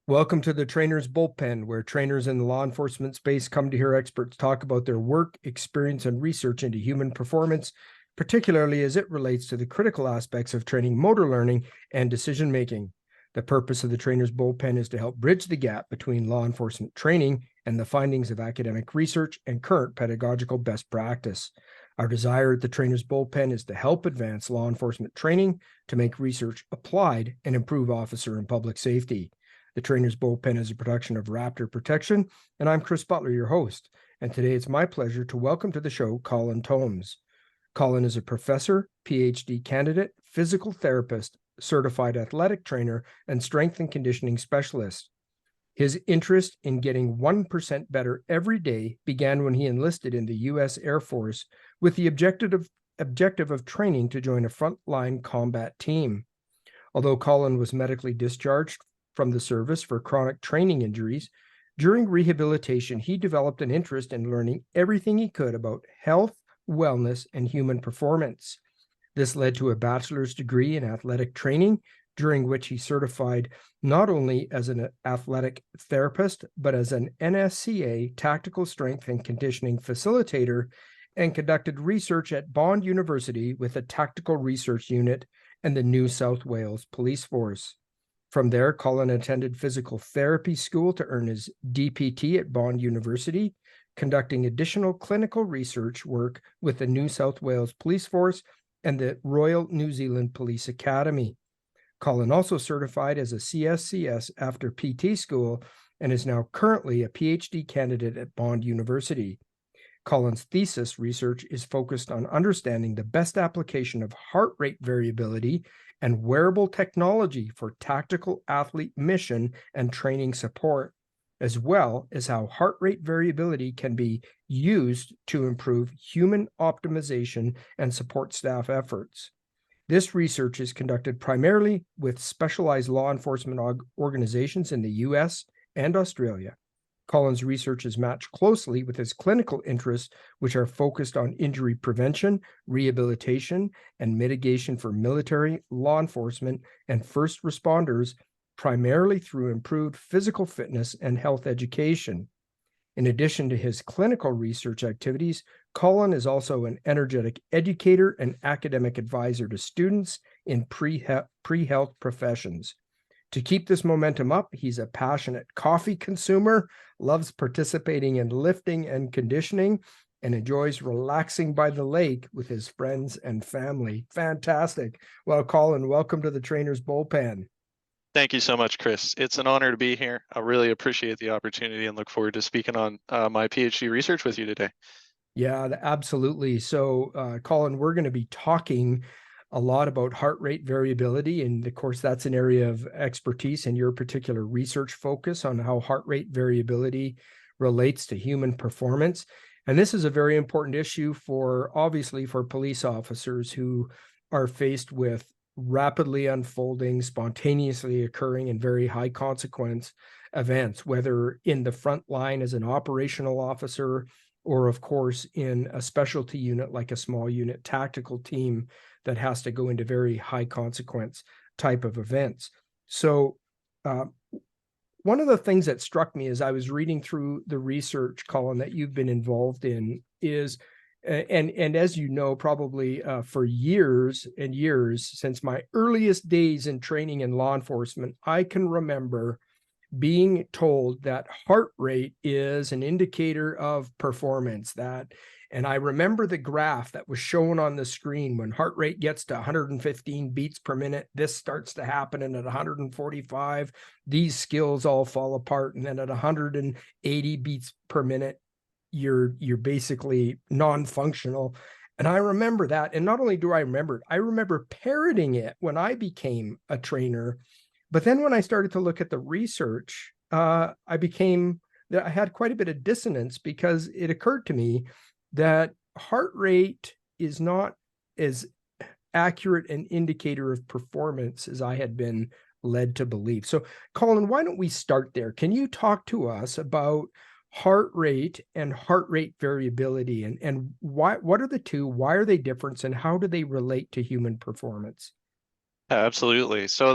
Welcome to the Trainer's Bullpen, where trainers in the law enforcement space come to hear experts talk about their work, experience, and research into human performance, particularly as it relates to the critical aspects of training motor learning and decision-making. The purpose of the Trainer's Bullpen is to help bridge the gap between law enforcement training and the findings of academic research and current pedagogical best practice. Our desire at the Trainer's Bullpen is to help advance law enforcement training to make research applied and improve officer and public safety. The Trainer's Bullpen is a production of Raptor Protection, and I'm Chris Butler, your host. And today it's my pleasure to welcome to the show Colin Tomes. Colin is a professor, PhD candidate, physical therapist, certified athletic trainer, and strength and conditioning specialist. His interest in getting 1% better every day began when he enlisted in the U.S. Air Force with the objective of training to join a frontline combat team. Although Colin was medically discharged from the service for chronic training injuries, during rehabilitation, he developed an interest in learning everything he could about health, wellness, and human performance. This led to a bachelor's degree in athletic training, during which he certified not only as an athletic therapist, but as an NSCA tactical strength and conditioning facilitator, and conducted research at Bond University with a tactical research unit and the New South Wales Police Force. From there, Colin attended physical therapy school to earn his DPT at Bond University, conducting additional clinical research work with the New South Wales Police Force and the Royal New Zealand Police Academy. Colin also certified as a CSCS after PT school and is now currently a PhD candidate at Bond University. Colin's thesis research is focused on understanding the best application of heart rate variability and wearable technology for tactical athlete mission and training support, as well as how heart rate variability can be used to improve human optimization and support staff efforts. This research is conducted primarily with specialized law enforcement organizations in the US and Australia. Colin's research is matched closely with his clinical interests, which are focused on injury prevention, rehabilitation, and mitigation for military, law enforcement, and first responders, primarily through improved physical fitness and health education. In addition to his clinical research activities, Colin is also an energetic educator and academic advisor to students in pre-health professions. To keep this momentum up, he's a passionate coffee consumer, loves participating in lifting and conditioning, and enjoys relaxing by the lake with his friends and family. Fantastic. Well, Colin, welcome to the Trainer's Bullpen. Thank you so much, Chris. It's an honor to be here. I really appreciate the opportunity and look forward to speaking on my PhD research with you today. Yeah, absolutely. So, Colin, we're going to be talking a lot about heart rate variability. And of course, that's an area of expertise in your particular research focus on how heart rate variability relates to human performance. And this is a very important issue obviously for police officers who are faced with rapidly unfolding, spontaneously occurring, and very high consequence events, whether in the front line as an operational officer, or of course in a specialty unit like a small unit tactical team that has to go into very high consequence type of events. So one of the things that struck me as I was reading through the research, Colin, that you've been involved in is, and as you know, probably for years and years, since my earliest days in training in law enforcement, I can remember being told that heart rate is an indicator of performance. And I remember the graph that was shown on the screen. When heart rate gets to 115 beats per minute, this starts to happen. And at 145, these skills all fall apart. And then at 180 beats per minute, you're basically non-functional. And I remember that. And not only do I remember it, I remember parroting it when I became a trainer. But then when I started to look at the research, I had quite a bit of dissonance, because it occurred to me that heart rate is not as accurate an indicator of performance as I had been led to believe. So, Colin, why don't we start there? Can you talk to us about heart rate and heart rate variability, and what are the two? Why are they different, and how do they relate to human performance? Absolutely. So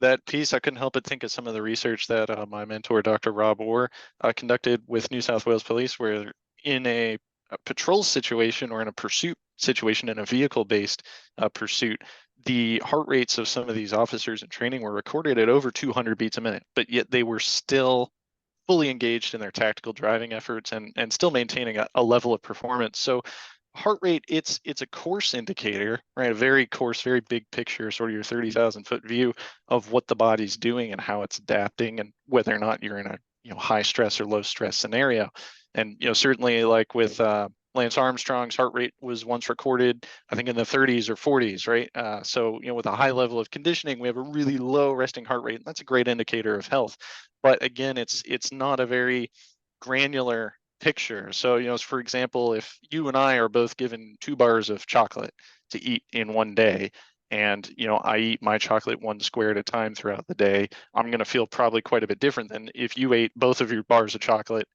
that piece, I couldn't help but think of some of the research that my mentor, Dr. Rob Orr, conducted with New South Wales Police, where in a patrol situation or in a pursuit situation, in a vehicle-based pursuit, the heart rates of some of these officers in training were recorded at over 200 beats a minute, but yet they were still fully engaged in their tactical driving efforts and still maintaining a level of performance. So heart rate, it's a coarse indicator, right? A very coarse, very big picture, sort of your 30,000-foot view of what the body's doing and how it's adapting and whether or not you're in a high stress or low stress scenario. And certainly like with Lance Armstrong's heart rate was once recorded, I think in the 30s or 40s, right? So with a high level of conditioning, we have a really low resting heart rate, and that's a great indicator of health. But again, it's not a very granular picture. So, for example, if you and I are both given 2 bars of chocolate to eat in one day, and I eat my chocolate one square at a time throughout the day, I'm going to feel probably quite a bit different than if you ate both of your bars of chocolate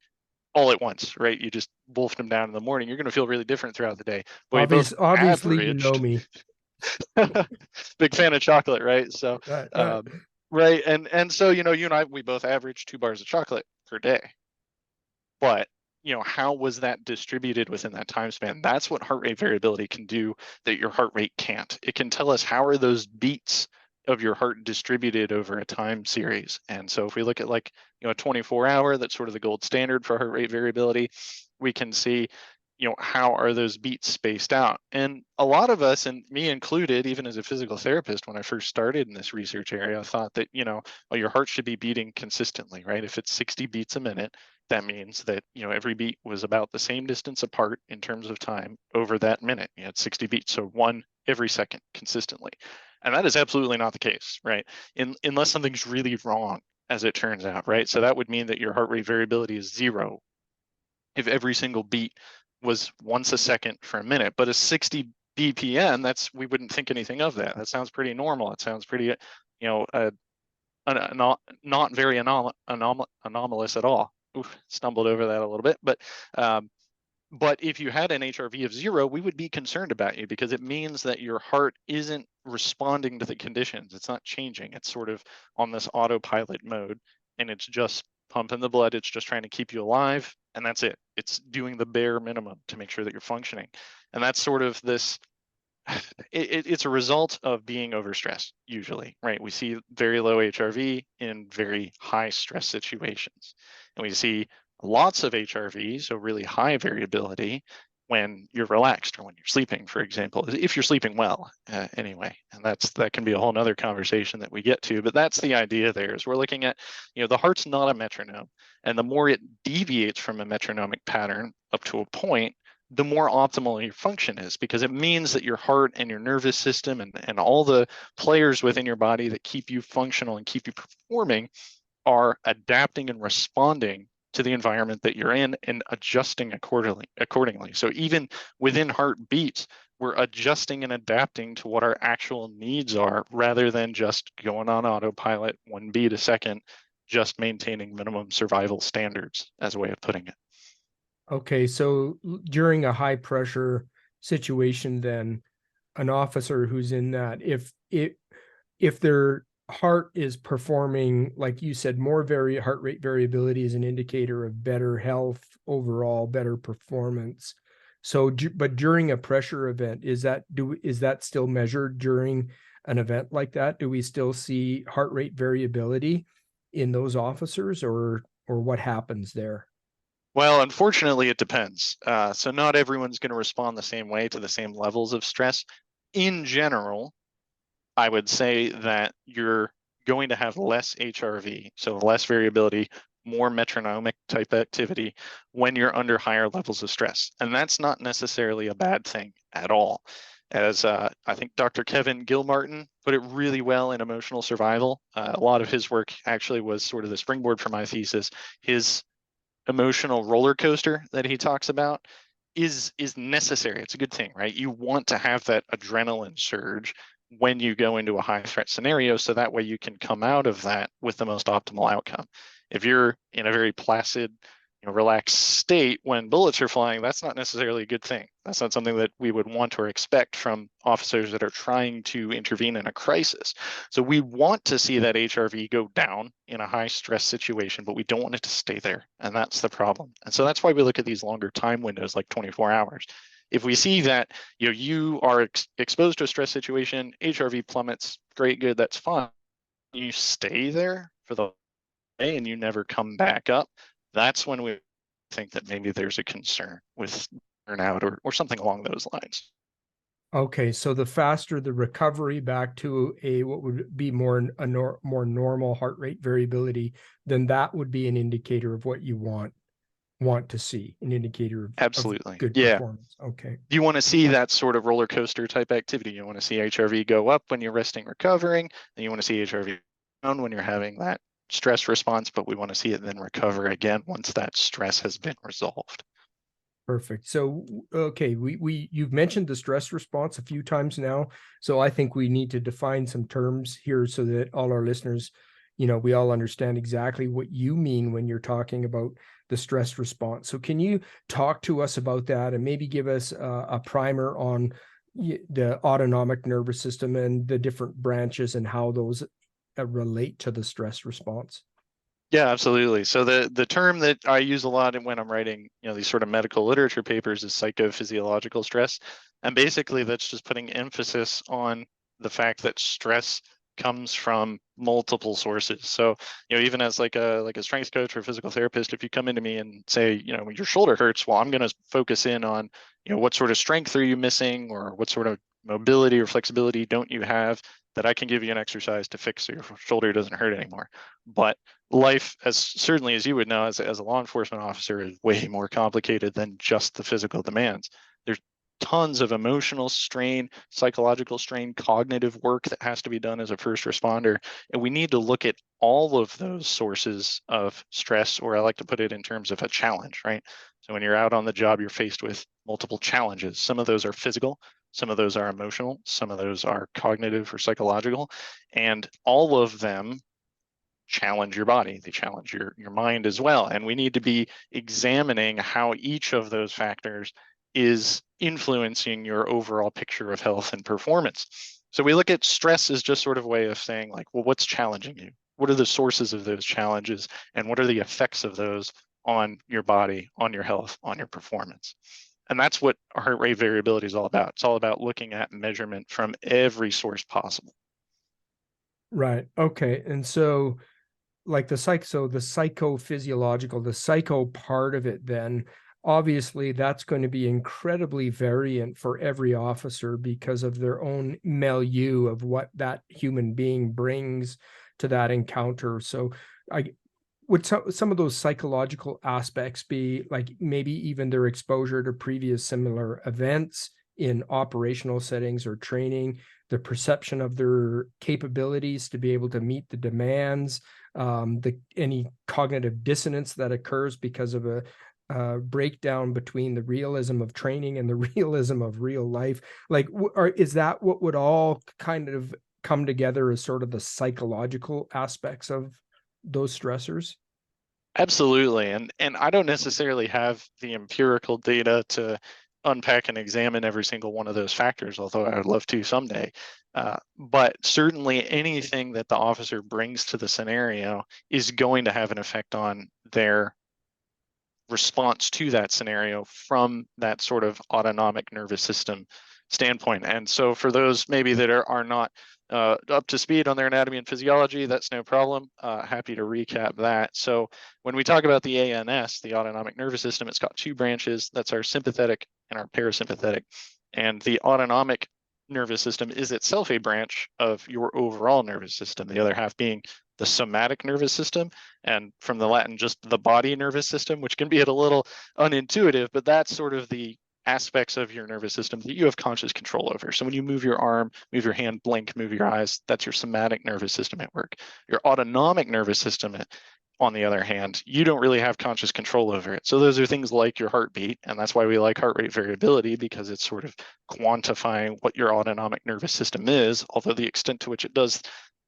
all at once, right? You just wolfed them down in the morning. You're going to feel really different throughout the day. But we both Obviously, you know averaged. me. Big fan of chocolate, right? So, Uh, uh, right, and so you and I, we both averaged 2 bars of chocolate per day. But how was that distributed within that time span? That's what heart rate variability can do that your heart rate can't. It can tell us how are those beats of your heart distributed over a time series. And so if we look at like a 24-hour, that's sort of the gold standard for heart rate variability, we can see how are those beats spaced out. And a lot of us, and me included, even as a physical therapist, when I first started in this research area, I thought that well, your heart should be beating consistently, right? If it's 60 beats a minute, that means that every beat was about the same distance apart in terms of time over that minute. You had 60 beats, so one every second consistently. And that is absolutely not the case, right? Unless something's really wrong, as it turns out, right? So that would mean that your heart rate variability is 0 if every single beat was once a second for a minute. But a 60 BPM, we wouldn't think anything of that. That sounds pretty normal. It sounds pretty, not very anomalous at all. Oof, stumbled over that a little bit, but if you had an HRV of 0, we would be concerned about you because it means that your heart isn't responding to the conditions. It's not changing. It's sort of on this autopilot mode, and it's just pumping the blood. It's just trying to keep you alive, and that's it. It's doing the bare minimum to make sure that you're functioning. And that's sort of this it's a result of being overstressed, usually, right? We see very low HRV in very high stress situations. And we see lots of HRV, so really high variability, when you're relaxed or when you're sleeping, for example, if you're sleeping well, anyway. And that can be a whole nother conversation that we get to. But that's the idea there is we're looking at, the heart's not a metronome. And the more it deviates from a metronomic pattern up to a point, the more optimal your function is, because it means that your heart and your nervous system and all the players within your body that keep you functional and keep you performing are adapting and responding to the environment that you're in and adjusting accordingly. So even within heartbeats, we're adjusting and adapting to what our actual needs are rather than just going on autopilot 1 beat a second, just maintaining minimum survival standards, as a way of putting it. okay, so during a high pressure situation, then an officer who's in that, if their heart is performing, like you said, more heart rate variability is an indicator of better health overall, better performance. So, but during a pressure event, is that still measured during an event like that? Do we still see heart rate variability in those officers, or what happens there? Well, unfortunately, it depends. So not everyone's going to respond the same way to the same levels of stress. In general, I would say that you're going to have less HRV, so less variability, more metronomic type activity when you're under higher levels of stress. And that's not necessarily a bad thing at all. As I think Dr. Kevin Gilmartin put it really well in Emotional Survival. A lot of his work actually was sort of the springboard for my thesis. His emotional roller coaster that he talks about is necessary. It's a good thing, right? You want to have that adrenaline surge when you go into a high threat scenario, so that way you can come out of that with the most optimal outcome. If you're in a very placid, relaxed state when bullets are flying, that's not necessarily a good thing. That's not something that we would want or expect from officers that are trying to intervene in a crisis. So we want to see that HRV go down in a high stress situation, but we don't want it to stay there. And that's the problem. And so that's why we look at these longer time windows, like 24 hours. If we see that you are exposed to a stress situation, HRV plummets, great, good, that's fine. You stay there for the day and you never come back up, that's when we think that maybe there's a concern with burnout or something along those lines. Okay, so the faster the recovery back to a what would be more normal heart rate variability, then that would be an indicator of what you want to see, an indicator of Absolutely. good Yeah. performance. Okay. You want to see that sort of roller coaster type activity. You want to see HRV go up when you're resting, recovering, and you want to see HRV down when you're having that stress response, but we want to see it then recover again once that stress has been resolved. Perfect. So, okay, you've mentioned the stress response a few times now. So I think we need to define some terms here so that all our listeners, we all understand exactly what you mean when you're talking about the stress response. So can you talk to us about that and maybe give us a primer on the autonomic nervous system and the different branches and how those relate to the stress response? Yeah, absolutely. So the term that I use a lot when I'm writing, these sort of medical literature papers is psychophysiological stress. And basically that's just putting emphasis on the fact that stress comes from multiple sources. So, even as like a strength coach or physical therapist, if you come into me and say, your shoulder hurts, well, I'm going to focus in on, what sort of strength are you missing or what sort of mobility or flexibility don't you have that I can give you an exercise to fix so your shoulder doesn't hurt anymore. But life, as certainly as you would know, as a law enforcement officer, is way more complicated than just the physical demands. There's tons of emotional strain, psychological strain, cognitive work that has to be done as a first responder. And we need to look at all of those sources of stress, or I like to put it in terms of a challenge, right? So when you're out on the job, you're faced with multiple challenges. Some of those are physical, some of those are emotional, some of those are cognitive or psychological, and all of them challenge your body. They challenge your mind as well. And we need to be examining how each of those factors is influencing your overall picture of health and performance. So we look at stress as just sort of a way of saying, like, well, what's challenging you? What are the sources of those challenges? And what are the effects of those on your body, on your health, on your performance? And that's what heart rate variability is all about. It's all about looking at measurement from every source possible. Right. Okay. And so like the psychophysiological, the psycho part of it, then obviously that's going to be incredibly variant for every officer because of their own milieu of what that human being brings to that encounter. So I would some of those psychological aspects be like maybe even their exposure to previous similar events in operational settings or training, the perception of their capabilities to be able to meet the demands, any cognitive dissonance that occurs because of a breakdown between the realism of training and the realism of real life. Like, is that what would all kind of come together as sort of the psychological aspects of those stressors? Absolutely. And I don't necessarily have the empirical data to unpack and examine every single one of those factors, although I would love to someday. But certainly anything that the officer brings to the scenario is going to have an effect on their response to that scenario from that sort of autonomic nervous system standpoint. And so for those maybe that are not up to speed on their anatomy and physiology, that's no problem. Happy to recap that. So when we talk about the ANS, the autonomic nervous system, it's got two branches. That's our sympathetic and our parasympathetic. And the autonomic nervous system is itself a branch of your overall nervous system, the other half being the somatic nervous system, and from the Latin, just the body nervous system, which can be a little unintuitive, but that's sort of the aspects of your nervous system that you have conscious control over. So when you move your arm, move your hand, blink, move your eyes, that's your somatic nervous system at work. Your autonomic nervous system, on the other hand, you don't really have conscious control over it. So those are things like your heartbeat, and that's why we like heart rate variability, because it's sort of quantifying what your autonomic nervous system is, although the extent to which it does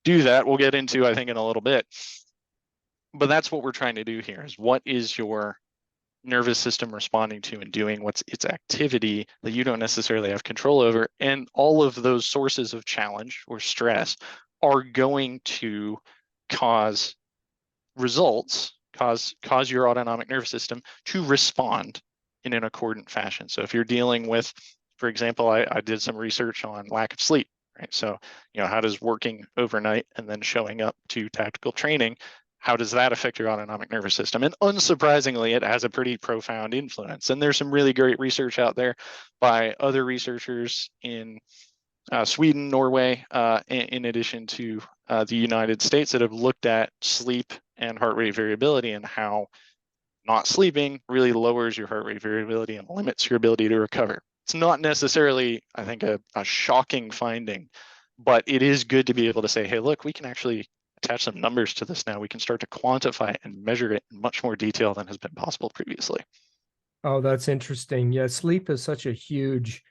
do that, we'll get into, I think, in a little bit. But that's what we're trying to do here, is what is your nervous system responding to and doing what's its activity that you don't necessarily have control over. And all of those sources of challenge or stress are going to cause results, cause your autonomic nervous system to respond in an accordant fashion. So if you're dealing with, for example, I did some research on lack of sleep, right? So, how does working overnight and then showing up to tactical training, how does that affect your autonomic nervous system? And unsurprisingly, it has a pretty profound influence. And there's some really great research out there by other researchers in Sweden, Norway, in addition to the United States, that have looked at sleep and heart rate variability and how not sleeping really lowers your heart rate variability and limits your ability to recover. It's not necessarily, I think, a shocking finding, but it is good to be able to say, hey, look, we can actually attach some numbers to this now. We can start to quantify it and measure it in much more detail than has been possible previously. Oh, that's interesting. Yeah, sleep is such a huge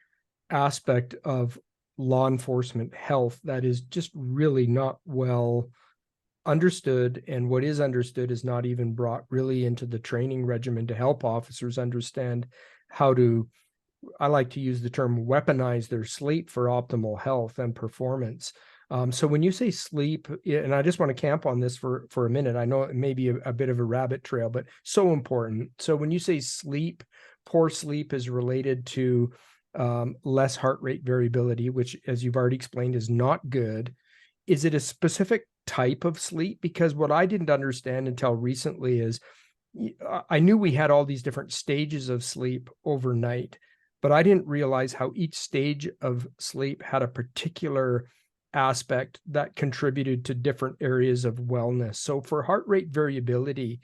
aspect of law enforcement health that is just really not well understood, and what is understood is not even brought really into the training regimen to help officers understand how to, I like to use the term, weaponize their sleep for optimal health and performance. So when you say sleep, and I just want to camp on this for a minute, I know it may be a bit of a rabbit trail, but so important. So when you say sleep, poor sleep is related to less heart rate variability, which, as you've already explained, is not good. Is it a specific type of sleep? Because what I didn't understand until recently is I knew we had all these different stages of sleep overnight, but I didn't realize how each stage of sleep had a particular aspect that contributed to different areas of wellness. So for heart rate variability,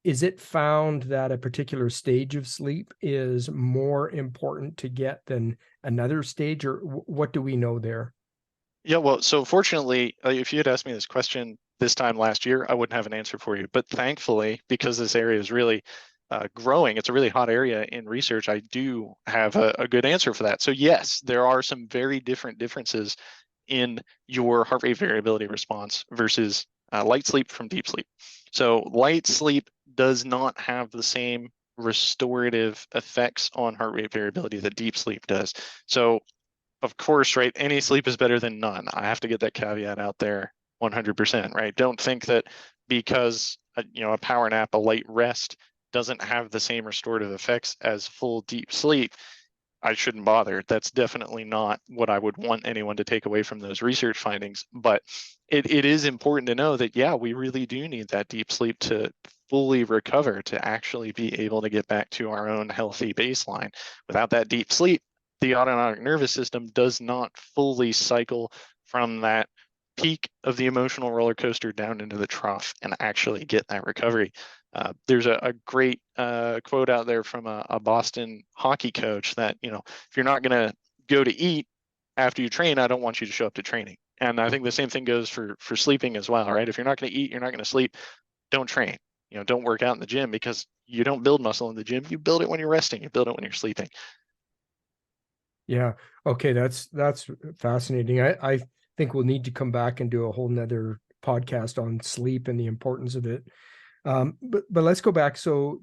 is it found that a particular stage of sleep is more important to get than another stage, or what do we know there? Yeah, well, so fortunately, if you had asked me this question this time last year, I wouldn't have an answer for you. But thankfully, because this area is really growing, it's a really hot area in research, I do have a good answer for that. So yes, there are some very different differences in your heart rate variability response versus light sleep from deep sleep. So light sleep does not have the same restorative effects on heart rate variability that deep sleep does. So of course, right, any sleep is better than none. I have to get that caveat out there 100%, right? Don't think that because a power nap, a light rest doesn't have the same restorative effects as full deep sleep, I shouldn't bother. That's definitely not what I would want anyone to take away from those research findings. But it is important to know that, yeah, we really do need that deep sleep to fully recover, to actually be able to get back to our own healthy baseline. Without that deep sleep, the autonomic nervous system does not fully cycle from that peak of the emotional roller coaster down into the trough and actually get that recovery. There's a great quote out there from a Boston hockey coach that, if you're not going to go to eat after you train, I don't want you to show up to training. And I think the same thing goes for sleeping as well, right? If you're not going to eat, you're not going to sleep, don't train. Don't work out in the gym, because you don't build muscle in the gym. You build it when you're resting. You build it when you're sleeping. Yeah. Okay. That's fascinating. I think we'll need to come back and do a whole nother podcast on sleep and the importance of it. But let's go back. So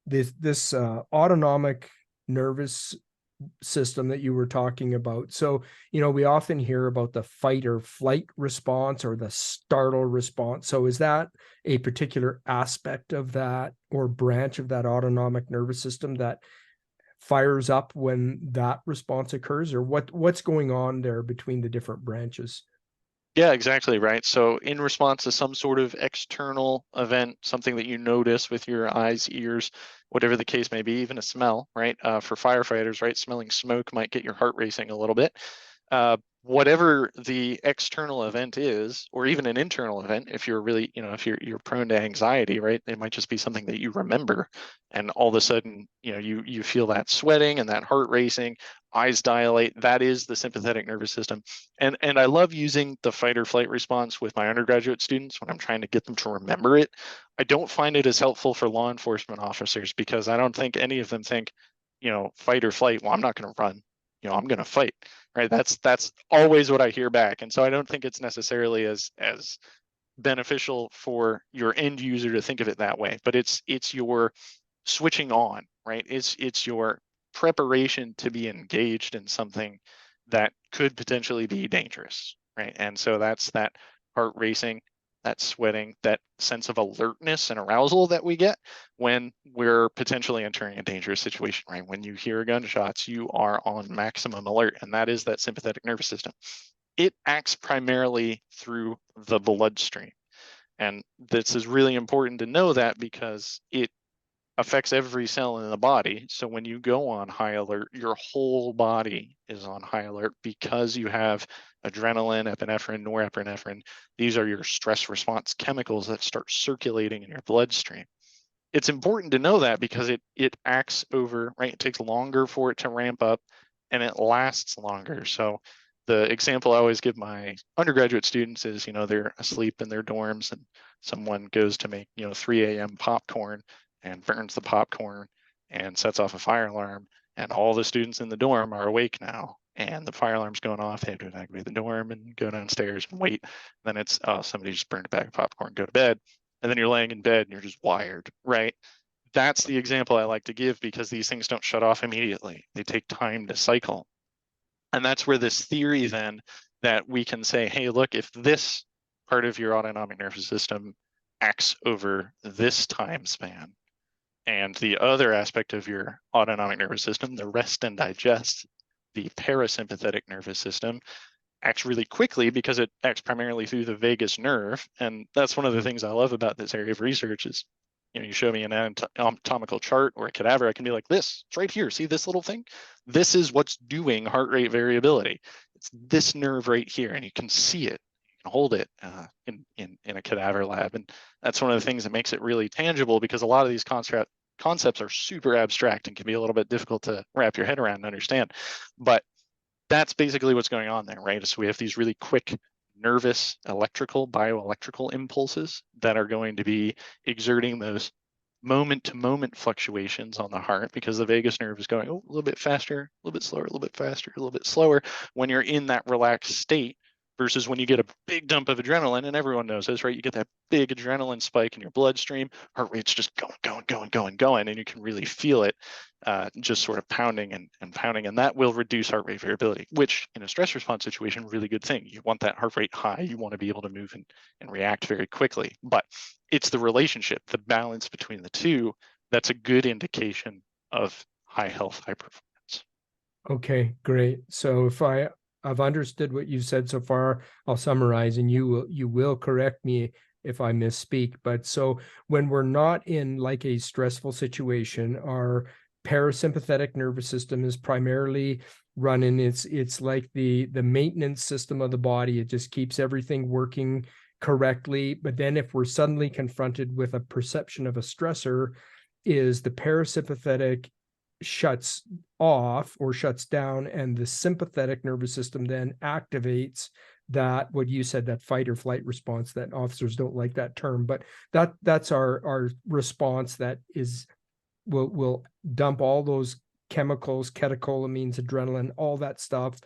this autonomic nervous system that you were talking about. So, we often hear about the fight or flight response or the startle response. So is that a particular aspect of that or branch of that autonomic nervous system that fires up when that response occurs, or what's going on there between the different branches? Yeah, exactly right. So in response to some sort of external event, something that you notice with your eyes, ears, whatever the case may be, even a smell, right? For firefighters, right? Smelling smoke might get your heart racing a little bit. Whatever the external event is, or even an internal event, if you're really, if you're prone to anxiety, right? It might just be something that you remember, and all of a sudden, you feel that sweating and that heart racing, eyes dilate. That is the sympathetic nervous system. And I love using the fight or flight response with my undergraduate students when I'm trying to get them to remember it. I don't find it as helpful for law enforcement officers, because I don't think any of them think, fight or flight. Well, I'm not going to run. I'm going to fight. Right. That's always what I hear back. And so I don't think it's necessarily as beneficial for your end user to think of it that way. But it's your switching on, right? It's your preparation to be engaged in something that could potentially be dangerous, right? And so that's that heart racing, that sweating, that sense of alertness and arousal that we get when we're potentially entering a dangerous situation, right? When you hear gunshots, you are on maximum alert, and that is that sympathetic nervous system. It acts primarily through the bloodstream. And this is really important to know that because it affects every cell in the body. So when you go on high alert, your whole body is on high alert because you have adrenaline, epinephrine, norepinephrine. These are your stress response chemicals that start circulating in your bloodstream. It's important to know that because it acts over, right? It takes longer for it to ramp up and it lasts longer. So the example I always give my undergraduate students is, they're asleep in their dorms and someone goes to make, 3 a.m. popcorn and burns the popcorn and sets off a fire alarm, and all the students in the dorm are awake now and the fire alarm's going off. They have to evacuate the dorm and go downstairs and wait. Then it's, oh, somebody just burned a bag of popcorn, go to bed. And then you're laying in bed and you're just wired, right? That's the example I like to give because these things don't shut off immediately. They take time to cycle. And that's where this theory then that we can say, hey, look, if this part of your autonomic nervous system acts over this time span, and the other aspect of your autonomic nervous system, the rest and digest, the parasympathetic nervous system, acts really quickly because it acts primarily through the vagus nerve. And that's one of the things I love about this area of research is, you show me an anatomical chart or a cadaver, I can be like, this, it's right here. See this little thing? This is what's doing heart rate variability. It's this nerve right here, and you can see it. You can hold it in a cadaver lab. And that's one of the things that makes it really tangible, because a lot of these concepts are super abstract and can be a little bit difficult to wrap your head around and understand. But that's basically what's going on there, right? So we have these really quick nervous bioelectrical impulses that are going to be exerting those moment to moment fluctuations on the heart, because the vagus nerve is going, oh, a little bit faster, a little bit slower, a little bit faster, a little bit slower when you're in that relaxed state, versus when you get a big dump of adrenaline. And everyone knows this, right? You get that big adrenaline spike in your bloodstream, heart rate's just going, and you can really feel it just sort of pounding and pounding. And that will reduce heart rate variability, which in a stress response situation, really good thing. You want that heart rate high. You want to be able to move and react very quickly. But it's the relationship, the balance between the two, that's a good indication of high health, high performance. Okay, great. So if I've understood what you've said so far, I'll summarize, and you will correct me if I misspeak. But so when we're not in like a stressful situation, our parasympathetic nervous system is primarily running. It's like the maintenance system of the body. It just keeps everything working correctly. But then if we're suddenly confronted with a perception of a stressor, is the parasympathetic shuts off or shuts down, and the sympathetic nervous system then activates that, what you said, that fight or flight response. That officers don't like that term, but that's our response that is will dump all those chemicals, catecholamines, adrenaline, all that stuff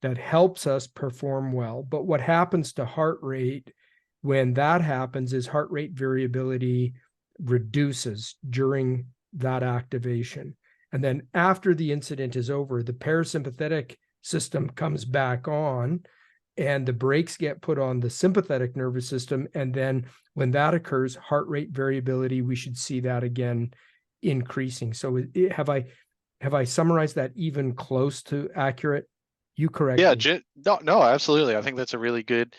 that helps us perform well. But what happens to heart rate when that happens is heart rate variability reduces during that activation. And then after the incident is over, the parasympathetic system comes back on and the brakes get put on the sympathetic nervous system. And then when that occurs, heart rate variability, we should see that again increasing. So have I summarized that even close to accurate? You correct Yeah, me. no, absolutely. I think that's a really good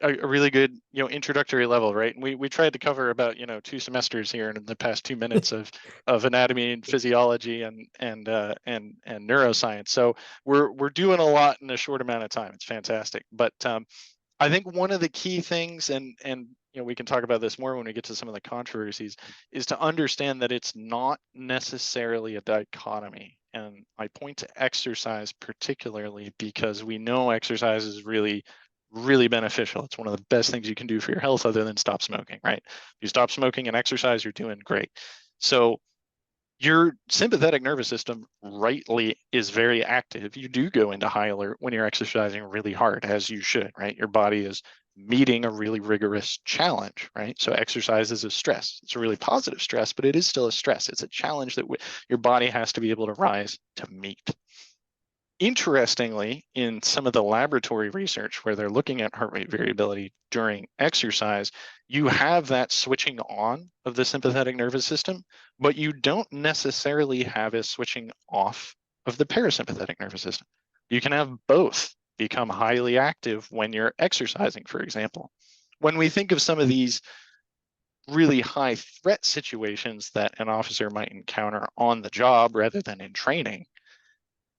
a really good introductory level, right? And we tried to cover about 2 semesters here in the past 2 minutes of anatomy and physiology and neuroscience. So we're doing a lot in a short amount of time. It's fantastic. But I think one of the key things, and we can talk about this more when we get to some of the controversies, is to understand that it's not necessarily a dichotomy. And I point to exercise particularly because we know exercise is really, really beneficial. It's one of the best things you can do for your health other than stop smoking, right? If you stop smoking and exercise, you're doing great. So your sympathetic nervous system rightly is very active. You do go into high alert when you're exercising really hard, as you should, right? Your body is meeting a really rigorous challenge, right? So exercise is a stress. It's a really positive stress, but it is still a stress. It's a challenge that your body has to be able to rise to meet. Interestingly, in some of the laboratory research where they're looking at heart rate variability during exercise, you have that switching on of the sympathetic nervous system, but you don't necessarily have a switching off of the parasympathetic nervous system. You can have both become highly active when you're exercising, for example. When we think of some of these really high threat situations that an officer might encounter on the job rather than in training,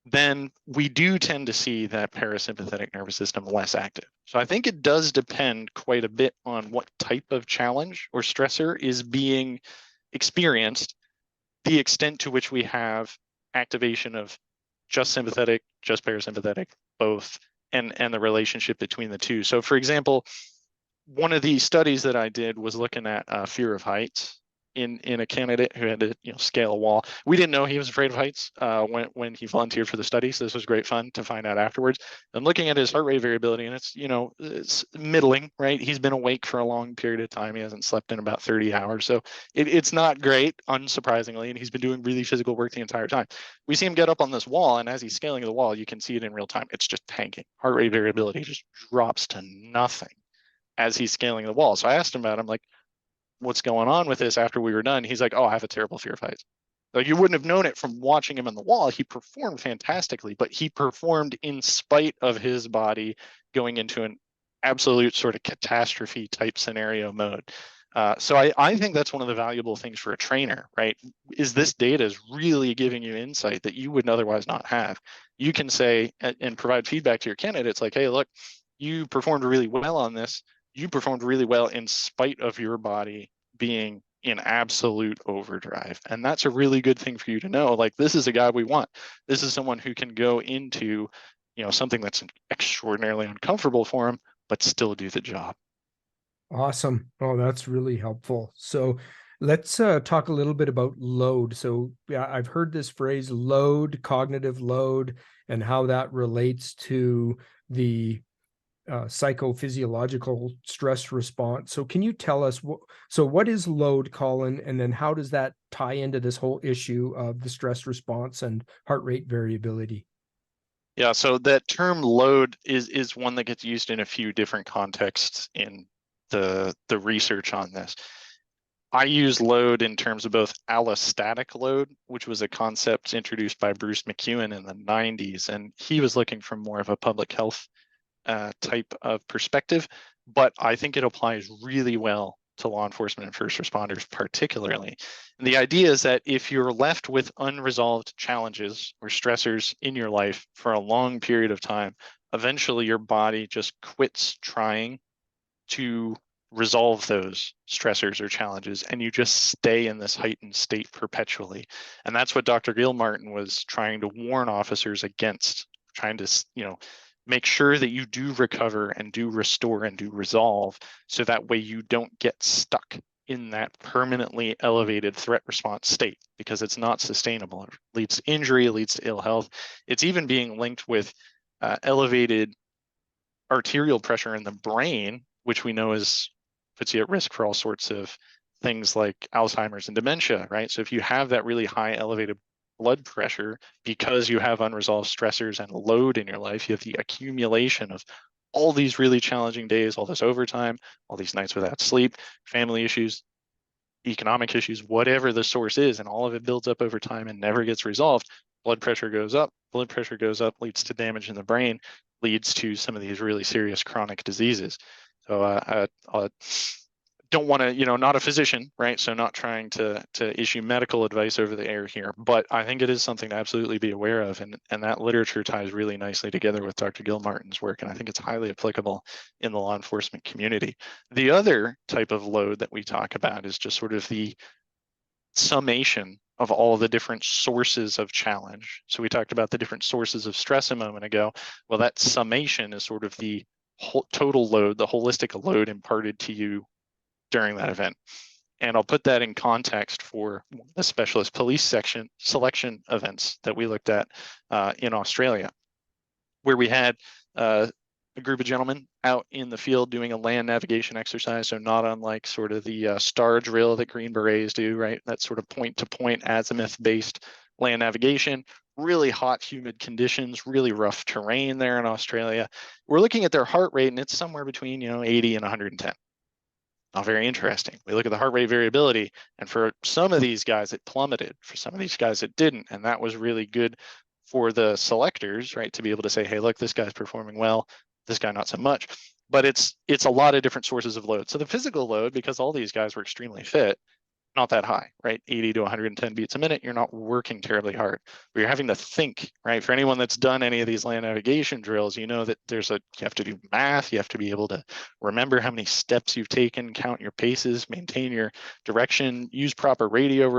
then we do tend to see that parasympathetic nervous system less active. So I think it does depend quite a bit on what type of challenge or stressor is being experienced, the extent to which we have activation of just sympathetic, just parasympathetic, both, and the relationship between the two. So for example, one of the studies that I did was looking at fear of heights in a candidate who had to scale a wall. We didn't know he was afraid of heights when he volunteered for the study, so this was great fun to find out afterwards. And looking at his heart rate variability, and it's middling, right? He's been awake for a long period of time. He hasn't slept in about 30 hours, so it's not great, unsurprisingly, and he's been doing really physical work the entire time. We see him get up on this wall, and as he's scaling the wall, you can see it in real time. It's just tanking. Heart rate variability just drops to nothing as he's scaling the wall. So I asked him about it. I'm like, what's going on with this after we were done? He's like, oh, I have a terrible fear of heights. Like, you wouldn't have known it from watching him on the wall. He performed fantastically, but he performed in spite of his body going into an absolute sort of catastrophe type scenario mode. So I think that's one of the valuable things for a trainer, right? Is this data is really giving you insight that you would otherwise not have. You can say and provide feedback to your candidates like, hey, look, you performed really well on this. You performed really well in spite of your body being in absolute overdrive. And that's a really good thing for you to know. Like, this is a guy we want. This is someone who can go into, something that's extraordinarily uncomfortable for him, but still do the job. Awesome. Oh, that's really helpful. So let's talk a little bit about load. So yeah, I've heard this phrase load, cognitive load, and how that relates to the psychophysiological stress response. So can you tell us what is load, Colin, and then how does that tie into this whole issue of the stress response and heart rate variability? Yeah, so that term load is one that gets used in a few different contexts in the research on this. I use load in terms of both allostatic load, which was a concept introduced by Bruce McEwen in the 90s, and he was looking for more of a public health type of perspective, but I think it applies really well to law enforcement and first responders particularly. And the idea is that if you're left with unresolved challenges or stressors in your life for a long period of time, eventually your body just quits trying to resolve those stressors or challenges, and you just stay in this heightened state perpetually. And that's what Dr. Gilmartin was trying to warn officers against, trying to make sure that you do recover and do restore and do resolve, so that way you don't get stuck in that permanently elevated threat response state, because it's not sustainable. It leads to injury, it leads to ill health. It's even being linked with elevated arterial pressure in the brain, which we know puts you at risk for all sorts of things like Alzheimer's and dementia, right? So if you have that really high elevated blood pressure because you have unresolved stressors and load in your life, you have the accumulation of all these really challenging days, all this overtime, all these nights without sleep, family issues, economic issues, whatever the source is, and all of it builds up over time and never gets resolved. Blood pressure goes up, leads to damage in the brain, leads to some of these really serious chronic diseases. So I don't want to, not a physician, right? So not trying to issue medical advice over the air here, but I think it is something to absolutely be aware of. And that literature ties really nicely together with Dr. Gilmartin's work. And I think it's highly applicable in the law enforcement community. The other type of load that we talk about is just sort of the summation of all the different sources of challenge. So we talked about the different sources of stress a moment ago. Well, that summation is sort of the whole total load, the holistic load imparted to you during that event. And I'll put that in context for the specialist police selection events that we looked at in Australia, where we had a group of gentlemen out in the field doing a land navigation exercise. So not unlike sort of the star drill that Green Berets do, right? That sort of point-to-point azimuth-based land navigation, really hot, humid conditions, really rough terrain there in Australia. We're looking at their heart rate, and it's somewhere between, 80 and 110. Not very interesting. We look at the heart rate variability, and for some of these guys, it plummeted. For some of these guys, it didn't. And that was really good for the selectors, right? To be able to say, hey, look, this guy's performing well, this guy not so much. But it's a lot of different sources of load. So the physical load, because all these guys were extremely fit, not that high, right? 80 to 110 beats a minute, you're not working terribly hard. But you're having to think, right? For anyone that's done any of these land navigation drills, you know that you have to do math, you have to be able to remember how many steps you've taken, count your paces, maintain your direction, use proper radio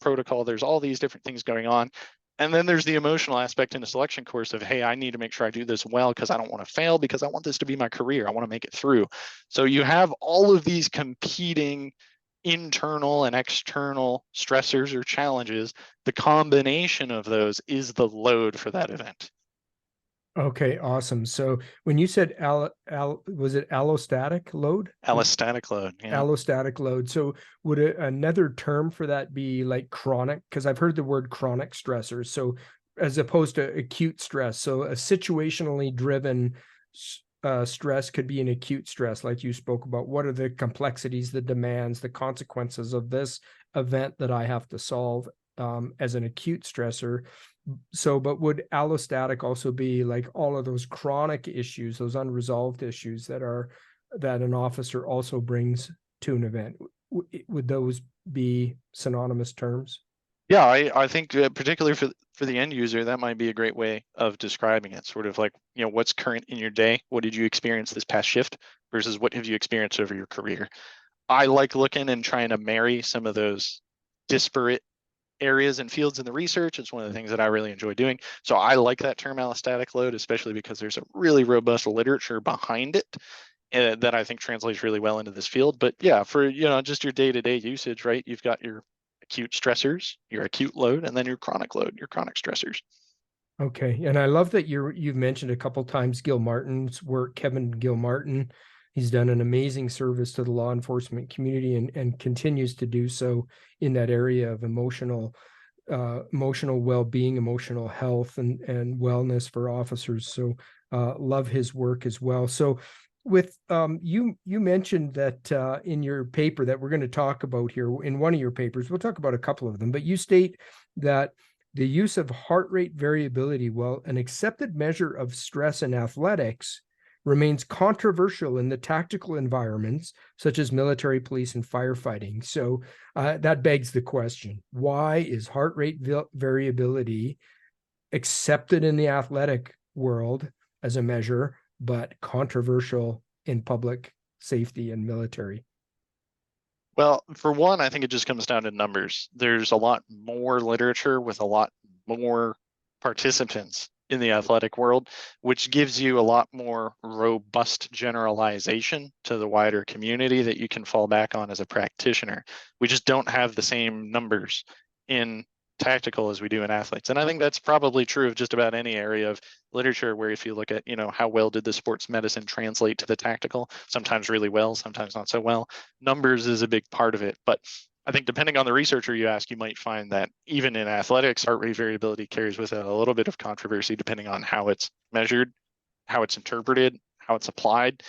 protocol. There's all these different things going on. And then there's the emotional aspect in the selection course of, hey, I need to make sure I do this well because I don't want to fail, because I want this to be my career. I want to make it through. So you have all of these competing internal and external stressors or challenges. The combination of those is the load for that event. Okay, awesome. So when you said was it allostatic load? Allostatic load, yeah. Allostatic load. So would another term for that be like chronic? Because I've heard the word chronic stressors. So as opposed to acute stress. So a situationally driven stress could be an acute stress, like you spoke about. What are the complexities, the demands, the consequences of this event that I have to solve as an acute stressor? So, but would allostatic also be like all of those chronic issues, those unresolved issues that an officer also brings to an event? Would those be synonymous terms? Yeah, I think particularly for the end user, that might be a great way of describing it. Sort of like, what's current in your day? What did you experience this past shift versus what have you experienced over your career? I like looking and trying to marry some of those disparate areas and fields in the research. It's one of the things that I really enjoy doing. So I like that term allostatic load, especially because there's a really robust literature behind it that I think translates really well into this field. But yeah, for just your day-to-day usage, right? You've got your acute stressors, your acute load, and then your chronic load, your chronic stressors. Okay, and I love that you've mentioned a couple times Gil Martin's work, Kevin Gil Martin. He's done an amazing service to the law enforcement community and continues to do so in that area of emotional well-being, emotional health, and wellness for officers. So love his work as well. So with you mentioned that in your paper that we're going to talk about here, in one of your papers, we'll talk about a couple of them, but you state that the use of heart rate variability, well, an accepted measure of stress in athletics, remains controversial in the tactical environments such as military, police, and firefighting. So that begs the question, why is heart rate variability accepted in the athletic world as a measure, but controversial in public safety and military? Well, for one, I think it just comes down to numbers. There's a lot more literature with a lot more participants in the athletic world, which gives you a lot more robust generalization to the wider community that you can fall back on as a practitioner. We just don't have the same numbers in tactical as we do in athletes. And I think that's probably true of just about any area of literature where if you look at, how well did the sports medicine translate to the tactical, sometimes really well, sometimes not so well. Numbers is a big part of it. But I think depending on the researcher you ask, you might find that even in athletics, heart rate variability carries with it a little bit of controversy depending on how it's measured, how it's interpreted, how it's applied.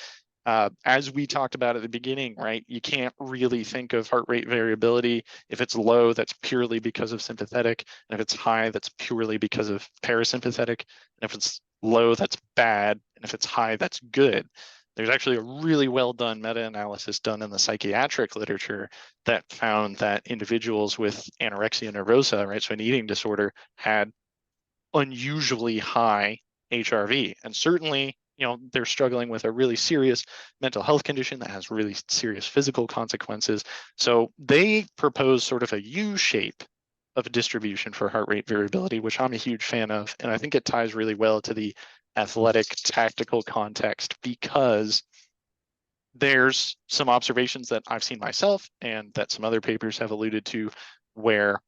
As we talked about at the beginning, right, you can't really think of heart rate variability. If it's low, that's purely because of sympathetic. And if it's high, that's purely because of parasympathetic. And if it's low, that's bad. And if it's high, that's good. There's actually a really well done meta-analysis done in the psychiatric literature that found that individuals with anorexia nervosa, right, so an eating disorder, had unusually high HRV. And certainly, they're struggling with a really serious mental health condition that has really serious physical consequences. So they propose sort of a U shape of distribution for heart rate variability, which I'm a huge fan of. And I think it ties really well to the athletic tactical context because there's some observations that I've seen myself and that some other papers have alluded to where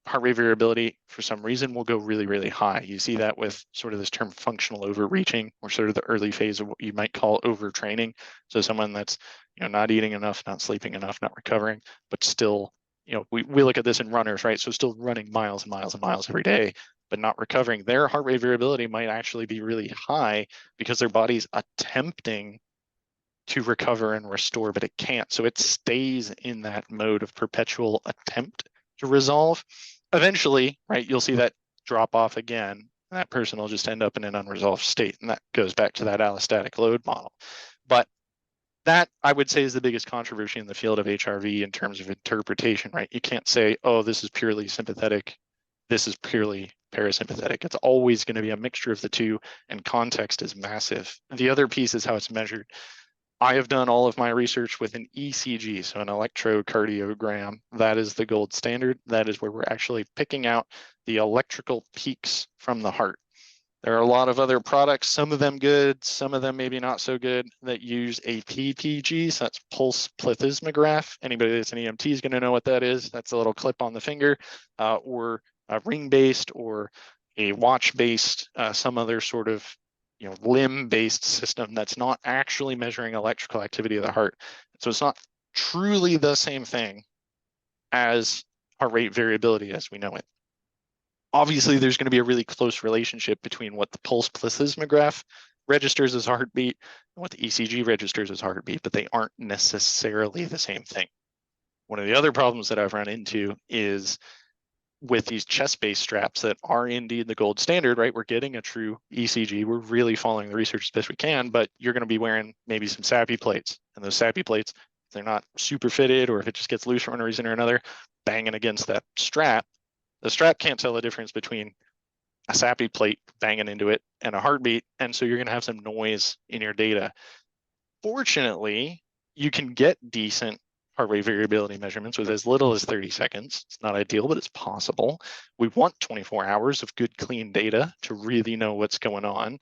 heart rate variability for some reason will go really, really high. You see that with sort of this term functional overreaching, or sort of the early phase of what you might call overtraining. So someone that's, not eating enough, not sleeping enough, not recovering, but still, we look at this in runners, right? So still running miles and miles and miles every day, but not recovering. Their heart rate variability might actually be really high because their body's attempting to recover and restore, but it can't. So it stays in that mode of perpetual attempt to resolve. Eventually, right, you'll see that drop off again. And that person will just end up in an unresolved state. And that goes back to that allostatic load model. But that, I would say, is the biggest controversy in the field of HRV in terms of interpretation, right? You can't say, oh, this is purely sympathetic, this is purely parasympathetic. It's always going to be a mixture of the two, and context is massive. The other piece is how it's measured. I have done all of my research with an ECG, so an electrocardiogram. That is the gold standard. That is where we're actually picking out the electrical peaks from the heart. There are a lot of other products, some of them good, some of them maybe not so good, that use a PPG, so that's pulse plethysmograph. Anybody that's an EMT is going to know what that is. That's a little clip on the finger, or a ring-based or a watch-based, some other sort of limb-based system that's not actually measuring electrical activity of the heart. So it's not truly the same thing as heart rate variability as we know it. Obviously, there's going to be a really close relationship between what the pulse plethysmograph registers as heartbeat and what the ECG registers as heartbeat, but they aren't necessarily the same thing. One of the other problems that I've run into is with these chest-based straps that are indeed the gold standard, right? We're getting a true ECG. We're really following the research as best we can, but you're going to be wearing maybe some SAPI plates. And those SAPI plates, if they're not super fitted, or if it just gets loose for one reason or another, banging against that strap, the strap can't tell the difference between a SAPI plate banging into it and a heartbeat. And so you're going to have some noise in your data. Fortunately, you can get decent heart rate variability measurements with as little as 30 seconds. It's not ideal, but it's possible. We want 24 hours of good, clean data to really know what's going on.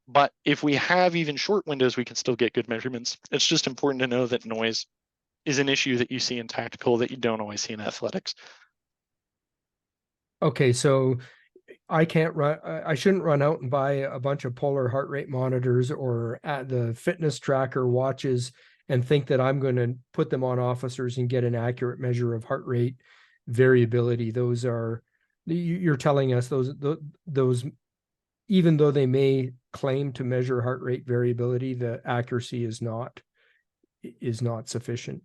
But if we have even short windows, we can still get good measurements. It's just important to know that noise is an issue that you see in tactical that you don't always see in athletics. Okay, so I can't run, I shouldn't run out and buy a bunch of polar heart rate monitors or at the fitness tracker watches and think that I'm going to put them on officers and get an accurate measure of heart rate variability. Those are, you're telling us those, even though they may claim to measure heart rate variability, the accuracy is not sufficient.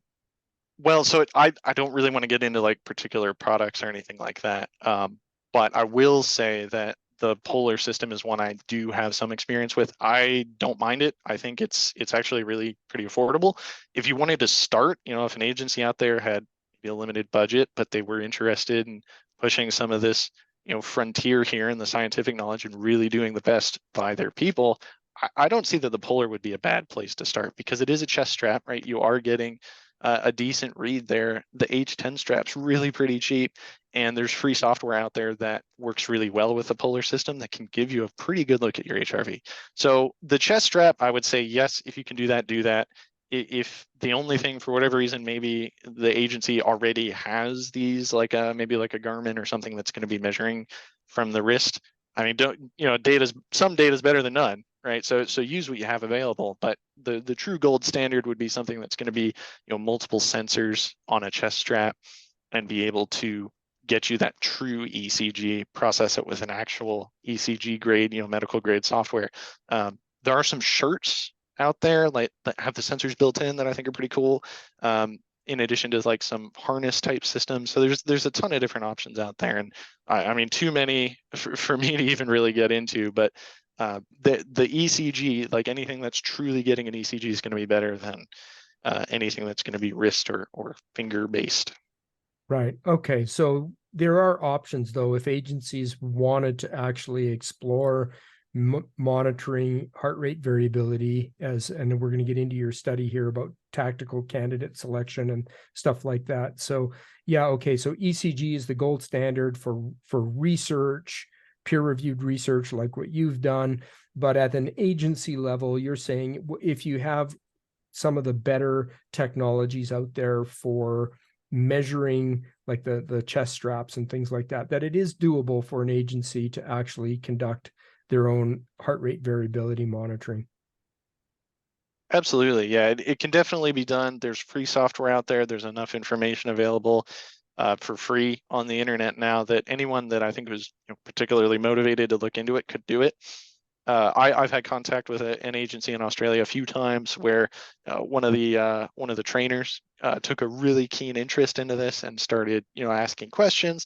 Well, so I don't really want to get into like particular products or anything like that. But I will say that the Polar system is one I do have some experience with. I don't mind it. I think it's actually really pretty affordable. If you wanted to start, if an agency out there had maybe a limited budget, but they were interested in pushing some of this, frontier here in the scientific knowledge and really doing the best by their people, I don't see that the Polar would be a bad place to start, because it is a chest strap, right? You are getting a decent read there. The H10 strap's really pretty cheap, and there's free software out there that works really well with the Polar system that can give you a pretty good look at your HRV. So the chest strap, I would say, yes, if you can do that, do that. If the only thing, for whatever reason, maybe the agency already has these, like maybe like a Garmin or something that's going to be measuring from the wrist. I mean, some data's better than none, right? So use what you have available, but the true gold standard would be something that's going to be, multiple sensors on a chest strap and be able to get you that true ECG, process it with an actual ECG grade, medical grade software. There are some shirts out there like that have the sensors built in that I think are pretty cool. In addition to like some harness type systems. So there's a ton of different options out there. And I mean, too many for me to even really get into, but the ECG, like anything that's truly getting an ECG, is going to be better than anything that's going to be wrist or finger based. Right. Okay. So there are options, though, if agencies wanted to actually explore monitoring heart rate variability, and we're going to get into your study here about tactical candidate selection and stuff like that. So yeah, okay. So ECG is the gold standard for research, peer-reviewed research like what you've done. But at an agency level, you're saying if you have some of the better technologies out there for measuring like the chest straps and things like that, that it is doable for an agency to actually conduct their own heart rate variability monitoring. Absolutely. Yeah, it can definitely be done. There's free software out there. There's enough information available for free on the internet now that anyone that I think was particularly motivated to look into it could do it. I've had contact with an agency in Australia a few times where one of the trainers took a really keen interest into this and started asking questions.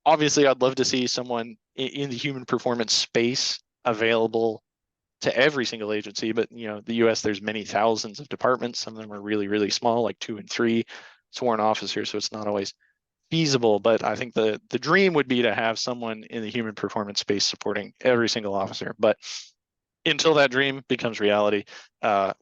Obviously, I'd love to see someone in the human performance space available to every single agency, but the US, there's many thousands of departments. Some of them are really, really small, like 2 and 3 sworn officers, so it's not always feasible. But I think the dream would be to have someone in the human performance space supporting every single officer. But until that dream becomes reality,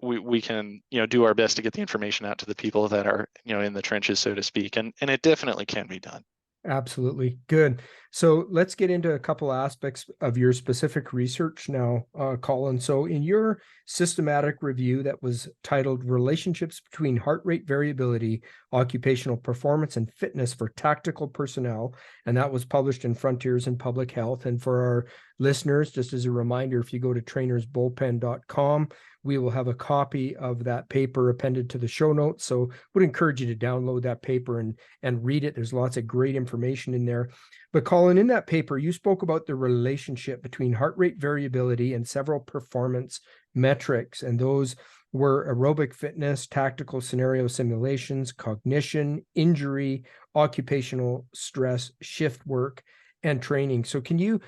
we can do our best to get the information out to the people that are in the trenches, so to speak, and it definitely can be done. Absolutely. Good. So let's get into a couple aspects of your specific research now, Colin. So in your systematic review that was titled Relationships Between Heart Rate Variability, Occupational Performance and Fitness for Tactical Personnel, and that was published in Frontiers in Public Health. And for our listeners, just as a reminder, if you go to trainersbullpen.com, we will have a copy of that paper appended to the show notes. So would encourage you to download that paper and read it. There's lots of great information in there. But Colin, in that paper, you spoke about the relationship between heart rate variability and several performance metrics. And those were aerobic fitness, tactical scenario simulations, cognition, injury, occupational stress, shift work, and training. So can you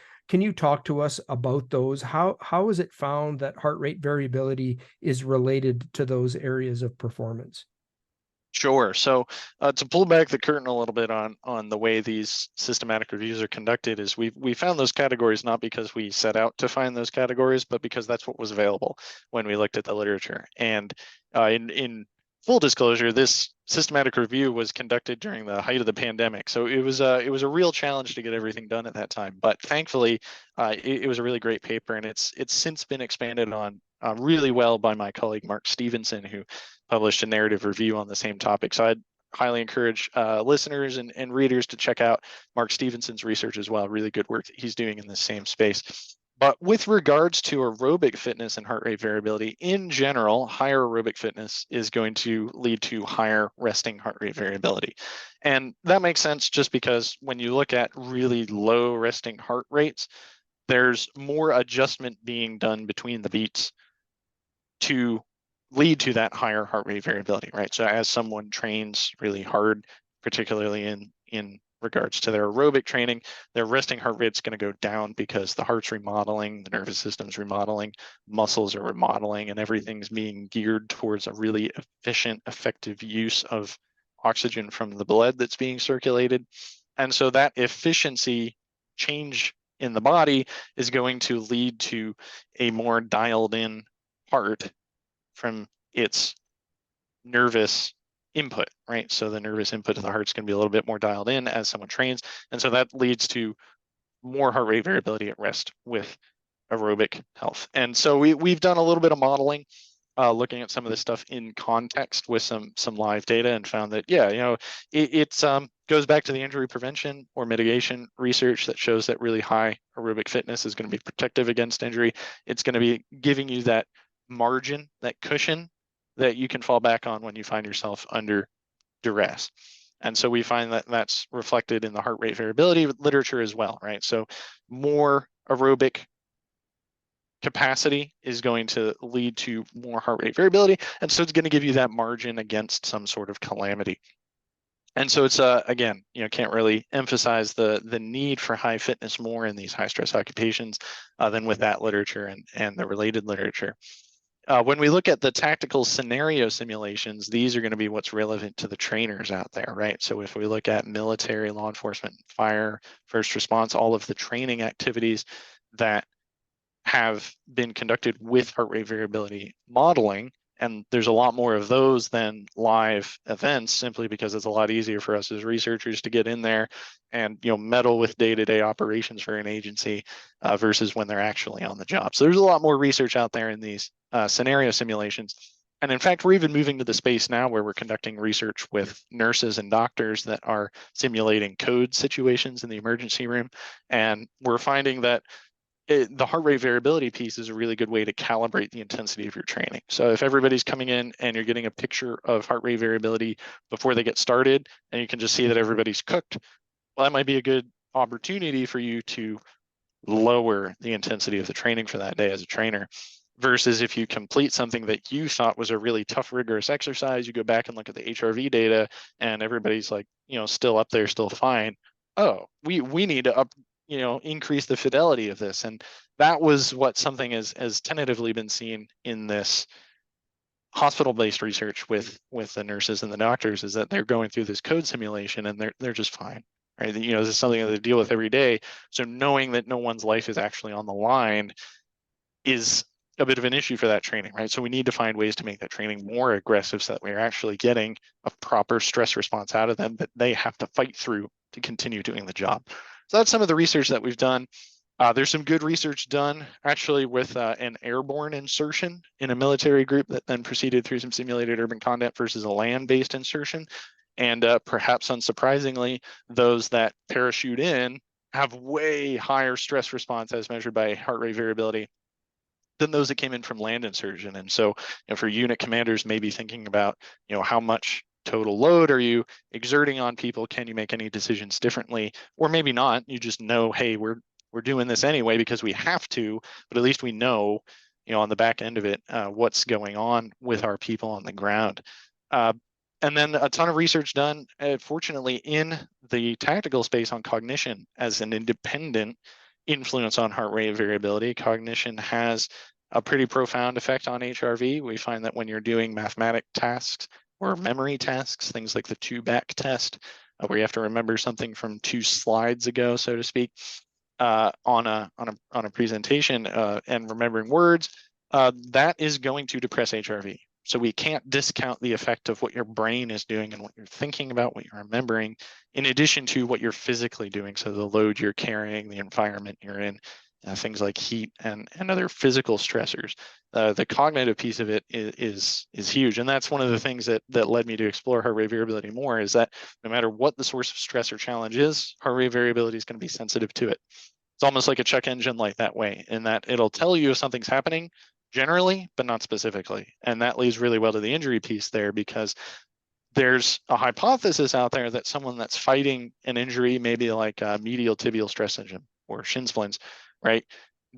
talk to us about those? How is it found that heart rate variability is related to those areas of performance? Sure. So to pull back the curtain a little bit on the way these systematic reviews are conducted is we found those categories not because we set out to find those categories, but because that's what was available when we looked at the literature. And in full disclosure, this systematic review was conducted during the height of the pandemic, so it was a real challenge to get everything done at that time. But thankfully, it was a really great paper, and it's since been expanded on really well by my colleague Mark Stevenson, who published a narrative review on the same topic. So I'd highly encourage listeners and readers to check out Mark Stevenson's research as well. Really good work that he's doing in the same space. But with regards to aerobic fitness and heart rate variability, in general, higher aerobic fitness is going to lead to higher resting heart rate variability. And that makes sense just because when you look at really low resting heart rates, there's more adjustment being done between the beats to lead to that higher heart rate variability, right? So as someone trains really hard, particularly in regards to their aerobic training, their resting heart rate's going to go down because the heart's remodeling, the nervous system's remodeling, muscles are remodeling, and everything's being geared towards a really efficient, effective use of oxygen from the blood that's being circulated. And so that efficiency change in the body is going to lead to a more dialed in heart from its nervous input, right? So the nervous input to the heart's going to be a little bit more dialed in as someone trains. And so that leads to more heart rate variability at rest with aerobic health. And so we've done a little bit of modeling, looking at some of this stuff in context with some live data, and found that, yeah, it goes back to the injury prevention or mitigation research that shows that really high aerobic fitness is going to be protective against injury. It's going to be giving you that margin, that cushion that you can fall back on when you find yourself under duress. And so we find that that's reflected in the heart rate variability literature as well, right? So more aerobic capacity is going to lead to more heart rate variability. And so it's going to give you that margin against some sort of calamity. And so it's again, can't really emphasize the need for high fitness more in these high stress occupations than with that literature and the related literature. When we look at the tactical scenario simulations, these are going to be what's relevant to the trainers out there, right? So if we look at military, law enforcement, fire, first response, all of the training activities that have been conducted with heart rate variability modeling, and there's a lot more of those than live events, simply because it's a lot easier for us as researchers to get in there and meddle with day-to-day operations for an agency versus when they're actually on the job. So there's a lot more research out there in these scenario simulations. And in fact, we're even moving to the space now where we're conducting research with nurses and doctors that are simulating code situations in the emergency room. And we're finding that the heart rate variability piece is a really good way to calibrate the intensity of your training. So if everybody's coming in and you're getting a picture of heart rate variability before they get started, and you can just see that everybody's cooked, well, that might be a good opportunity for you to lower the intensity of the training for that day as a trainer. Versus if you complete something that you thought was a really tough, rigorous exercise, you go back and look at the HRV data and everybody's like, still up there, still fine. Oh, we need to increase the fidelity of this. And that was what something has tentatively been seen in this hospital-based research with the nurses and the doctors, is that they're going through this code simulation and they're just fine. Right. This is something that they deal with every day. So knowing that no one's life is actually on the line is a bit of an issue for that training, right? So we need to find ways to make that training more aggressive so that we're actually getting a proper stress response out of them that they have to fight through to continue doing the job. So that's some of the research that we've done. There's some good research done actually with an airborne insertion in a military group that then proceeded through some simulated urban conduct versus a land-based insertion. And perhaps unsurprisingly, those that parachute in have way higher stress response as measured by heart rate variability than those that came in from land insertion. And so, for unit commanders, maybe thinking about, how much total load are you exerting on people? Can you make any decisions differently? Or maybe not. You just know, hey, we're doing this anyway because we have to, but at least we know, on the back end of it, what's going on with our people on the ground. And then a ton of research done, fortunately, in the tactical space on cognition as an independent influence on heart rate variability. Cognition has a pretty profound effect on HRV. We find that when you're doing mathematic tasks or memory tasks, things like the two-back test, where you have to remember something from 2 slides ago, so to speak, on a presentation and remembering words, that is going to depress HRV. So we can't discount the effect of what your brain is doing and what you're thinking about, what you're remembering, in addition to what you're physically doing. So the load you're carrying, the environment you're in, things like heat and other physical stressors. The cognitive piece of it is huge. And that's one of the things that led me to explore heart rate variability more, is that no matter what the source of stress or challenge is, heart rate variability is going to be sensitive to it. It's almost like a check engine light that way, in that it'll tell you if something's happening generally, but not specifically. And that leads really well to the injury piece there, because there's a hypothesis out there that someone that's fighting an injury, maybe like a medial tibial stress syndrome or shin splints, right,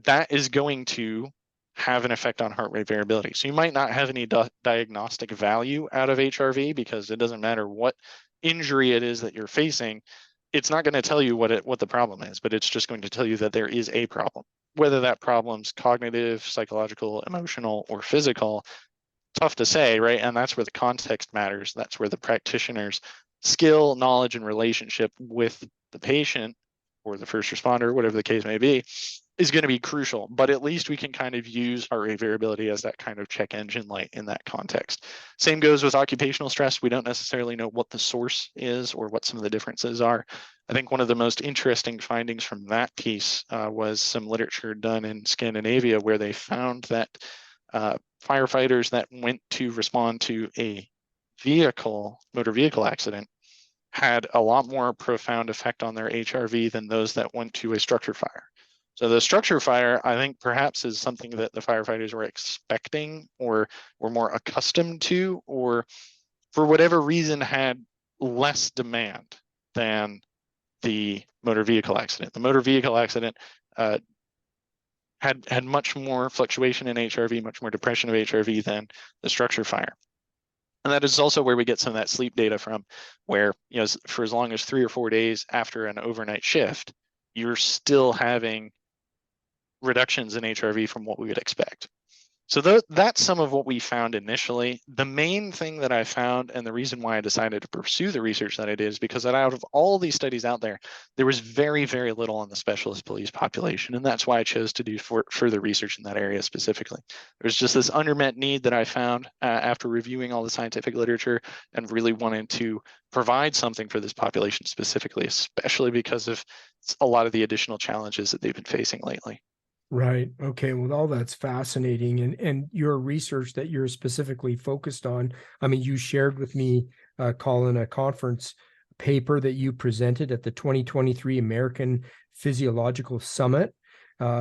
that is going to have an effect on heart rate variability. So you might not have any diagnostic value out of HRV, because it doesn't matter what injury it is that you're facing. It's not going to tell you what the problem is, but it's just going to tell you that there is a problem. Whether that problem's cognitive, psychological, emotional, or physical, tough to say, right? And that's where the context matters. That's where the practitioner's skill, knowledge, and relationship with the patient or the first responder, whatever the case may be, is going to be crucial. But at least we can kind of use heart rate variability as that kind of check engine light in that context. Same goes with occupational stress. We don't necessarily know what the source is or what some of the differences are. I think one of the most interesting findings from that piece was some literature done in Scandinavia, where they found that firefighters that went to respond to a motor vehicle accident, had a lot more profound effect on their HRV than those that went to a structure fire. So the structure fire, I think perhaps is something that the firefighters were expecting or were more accustomed to, or for whatever reason had less demand than the motor vehicle accident. The motor vehicle accident had much more fluctuation in HRV, much more depression of HRV than the structure fire. And that is also where we get some of that sleep data from, where, for as long as 3 or 4 days after an overnight shift, you're still having reductions in HRV from what we would expect. So that's some of what we found initially. The main thing that I found, and the reason why I decided to pursue the research that I did, is because out of all these studies out there, there was very, very little on the specialist police population. And that's why I chose to do further research in that area specifically. There's just this unmet need that I found after reviewing all the scientific literature and really wanting to provide something for this population specifically, especially because of a lot of the additional challenges that they've been facing lately. Right. Okay. Well, all that's fascinating. And your research that you're specifically focused on, I mean, you shared with me, Colin, a conference paper that you presented at the 2023 American Physiological Summit,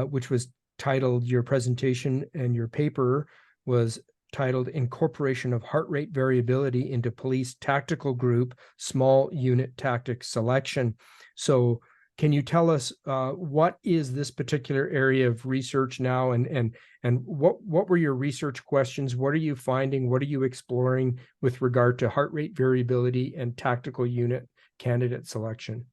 which was titled, your presentation and your paper was titled Incorporation of Heart Rate Variability into Police Tactical Group Small Unit Tactic Selection. So can you tell us what is this particular area of research now, and what were your research questions? What are you finding? What are you exploring with regard to heart rate variability and tactical unit candidate selection?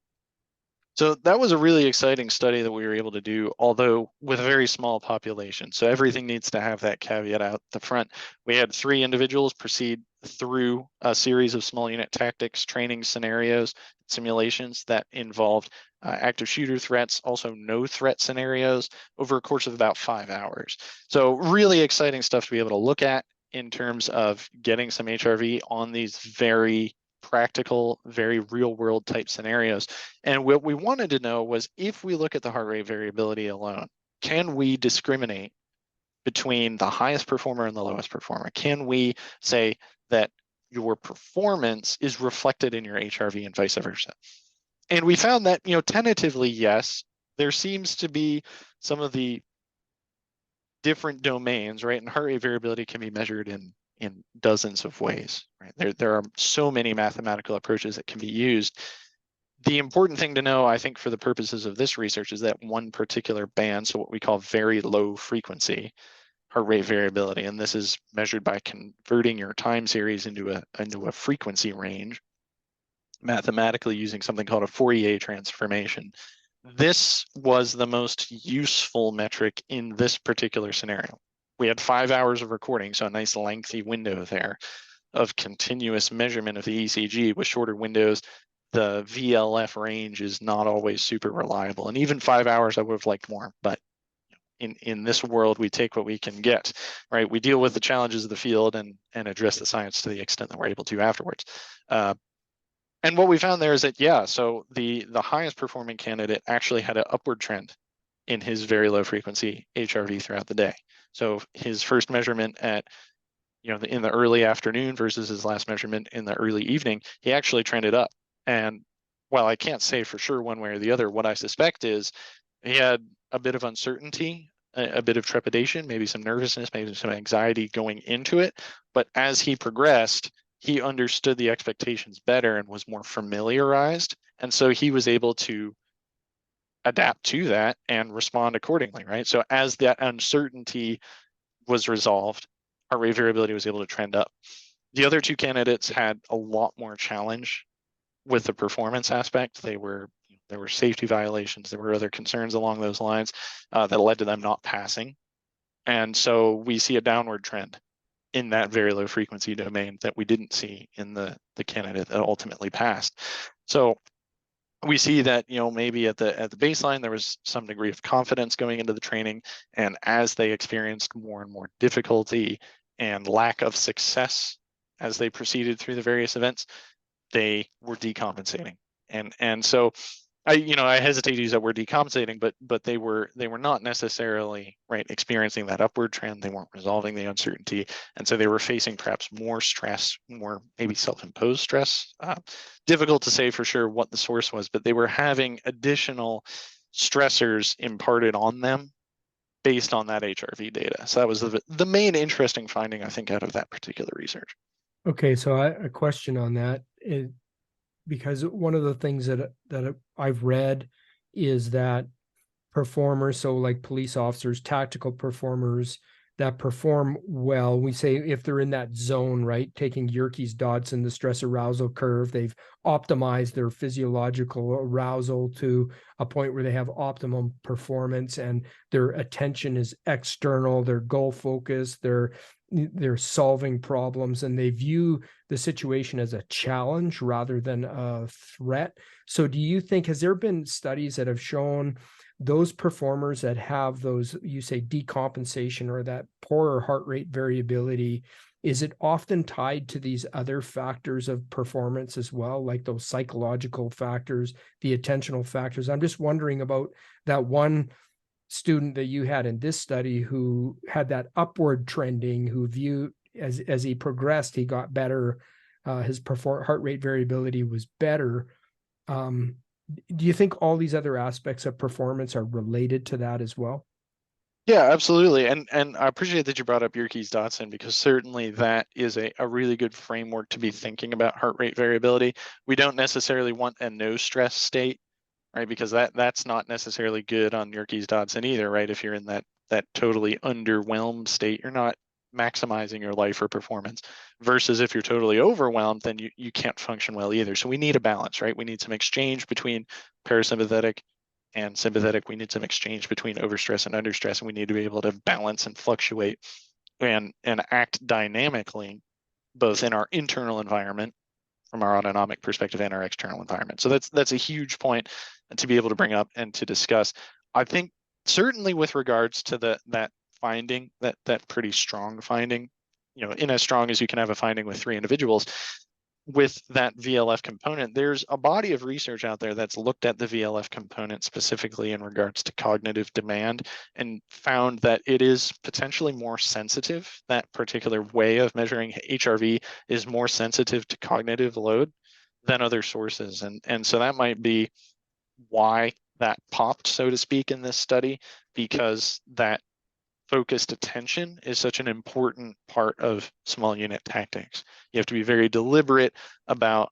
So that was a really exciting study that we were able to do, although with a very small population. So everything needs to have that caveat out the front. We had 3 individuals proceed through a series of small unit tactics, training scenarios, simulations that involved active shooter threats, also no threat scenarios over a course of about 5 hours. So really exciting stuff to be able to look at in terms of getting some HRV on these very practical, very real world type scenarios. And what we wanted to know was, if we look at the heart rate variability alone, can we discriminate between the highest performer and the lowest performer? Can we say that your performance is reflected in your HRV and vice versa? And we found that, tentatively, yes, there seems to be some of the different domains, right? And heart rate variability can be measured in dozens of ways, right? There are so many mathematical approaches that can be used. The important thing to know, I think, for the purposes of this research, is that one particular band, so what we call very low frequency heart rate variability, and this is measured by converting your time series into a frequency range mathematically using something called a Fourier transformation. This was the most useful metric in this particular scenario. We had 5 hours of recording, so a nice lengthy window there of continuous measurement of the ECG. With shorter windows, the VLF range is not always super reliable. And even 5 hours, I would have liked more, but in this world, we take what we can get, right? We deal with the challenges of the field and address the science to the extent that we're able to afterwards. And what we found there is that, yeah, so the highest performing candidate actually had an upward trend in his very low frequency HRV throughout the day. So his first measurement at, in the early afternoon versus his last measurement in the early evening, he actually trended up. And while I can't say for sure one way or the other, what I suspect is he had a bit of uncertainty, a bit of trepidation, maybe some nervousness, maybe some anxiety going into it. But as he progressed, he understood the expectations better and was more familiarized. And so he was able to adapt to that and respond accordingly, right? So as that uncertainty was resolved, heart rate variability was able to trend up. The other 2 candidates had a lot more challenge with the performance aspect. There were safety violations. There were other concerns along those lines that led to them not passing. And so we see a downward trend in that very low frequency domain that we didn't see in the candidate that ultimately passed. So we see that, maybe at the baseline, there was some degree of confidence going into the training. And as they experienced more and more difficulty and lack of success as they proceeded through the various events, they were decompensating. And so I hesitate to use that word decompensating, but they were not necessarily, right, experiencing that upward trend. They weren't resolving the uncertainty, and so they were facing perhaps more stress, more maybe self-imposed stress. Difficult to say for sure what the source was, but they were having additional stressors imparted on them based on that HRV data. So that was the main interesting finding, I think, out of that particular research. Okay, so a question on that, because one of the things that I've read is that performers, so like police officers, tactical performers that perform well, we say if they're in that zone, right, taking Yerkes Dodson, the stress arousal curve, they've optimized their physiological arousal to a point where they have optimum performance and their attention is external, they're goal focused, they're solving problems, and they view the situation as a challenge rather than a threat. So do you think, has there been studies that have shown those performers that have those, you say, decompensation or that poorer heart rate variability, is it often tied to these other factors of performance as well, like those psychological factors, the attentional factors? I'm just wondering about that one student that you had in this study who had that upward trending, who viewed as he progressed, he got better. His heart rate variability was better. Do you think all these other aspects of performance are related to that as well? Yeah, absolutely. And I appreciate that you brought up Yerkes Dotson, because certainly that is a really good framework to be thinking about heart rate variability. We don't necessarily want a no stress state, right? Because that's not necessarily good on Yerkes Dotson either, right? If you're in that totally underwhelmed state, you're not maximizing your life or performance. Versus if you're totally overwhelmed, then you can't function well either. So we need a balance, right? We need some exchange between parasympathetic and sympathetic. We need some exchange between overstress and understress, and we need to be able to balance and fluctuate and act dynamically, both in our internal environment from our autonomic perspective and our external environment. So that's a huge point to be able to bring up and to discuss. I think certainly with regards to that finding, that pretty strong finding, in as strong as you can have a finding with 3 individuals, with that VLF component, there's a body of research out there that's looked at the VLF component specifically in regards to cognitive demand, and found that it is potentially more sensitive. That particular way of measuring HRV is more sensitive to cognitive load than other sources. And so that might be why that popped, so to speak, in this study, because that focused attention is such an important part of small unit tactics. You have to be very deliberate about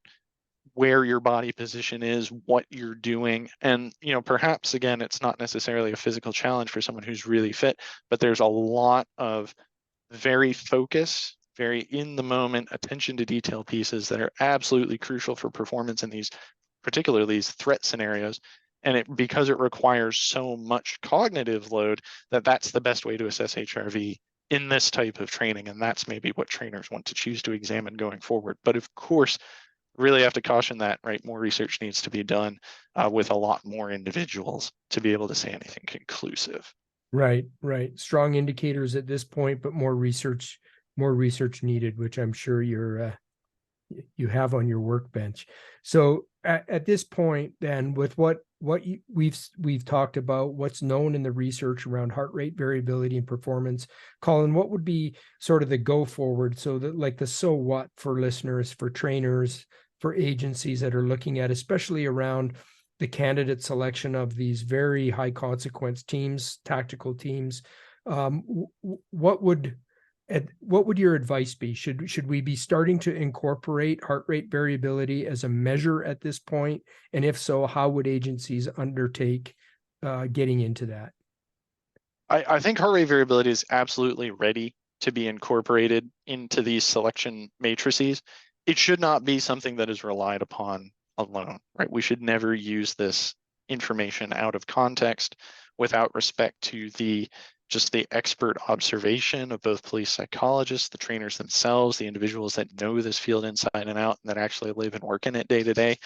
where your body position is, what you're doing. And, perhaps again, it's not necessarily a physical challenge for someone who's really fit, but there's a lot of very focused, very in the moment attention to detail pieces that are absolutely crucial for performance in these, particularly these threat scenarios. And because it requires so much cognitive load, that's the best way to assess HRV in this type of training. And that's maybe what trainers want to choose to examine going forward. But of course, really have to caution that, right? More research needs to be done with a lot more individuals to be able to say anything conclusive. Right, right. Strong indicators at this point, but more research needed, which I'm sure you have on your workbench. So at this point, then, with what we've talked about, what's known in the research around heart rate variability and performance, Colin, what would be sort of the go forward? So that, like, the so what for listeners, for trainers, for agencies that are looking at, especially around the candidate selection of these very high consequence teams, tactical teams. What would your advice be? Should we be starting to incorporate heart rate variability as a measure at this point? And if so, how would agencies undertake getting into that? I think heart rate variability is absolutely ready to be incorporated into these selection matrices. It should not be something that is relied upon alone, right? We should never use this information out of context without respect to just the expert observation of both police psychologists, the trainers themselves, the individuals that know this field inside and out and that actually live and work in it day to day.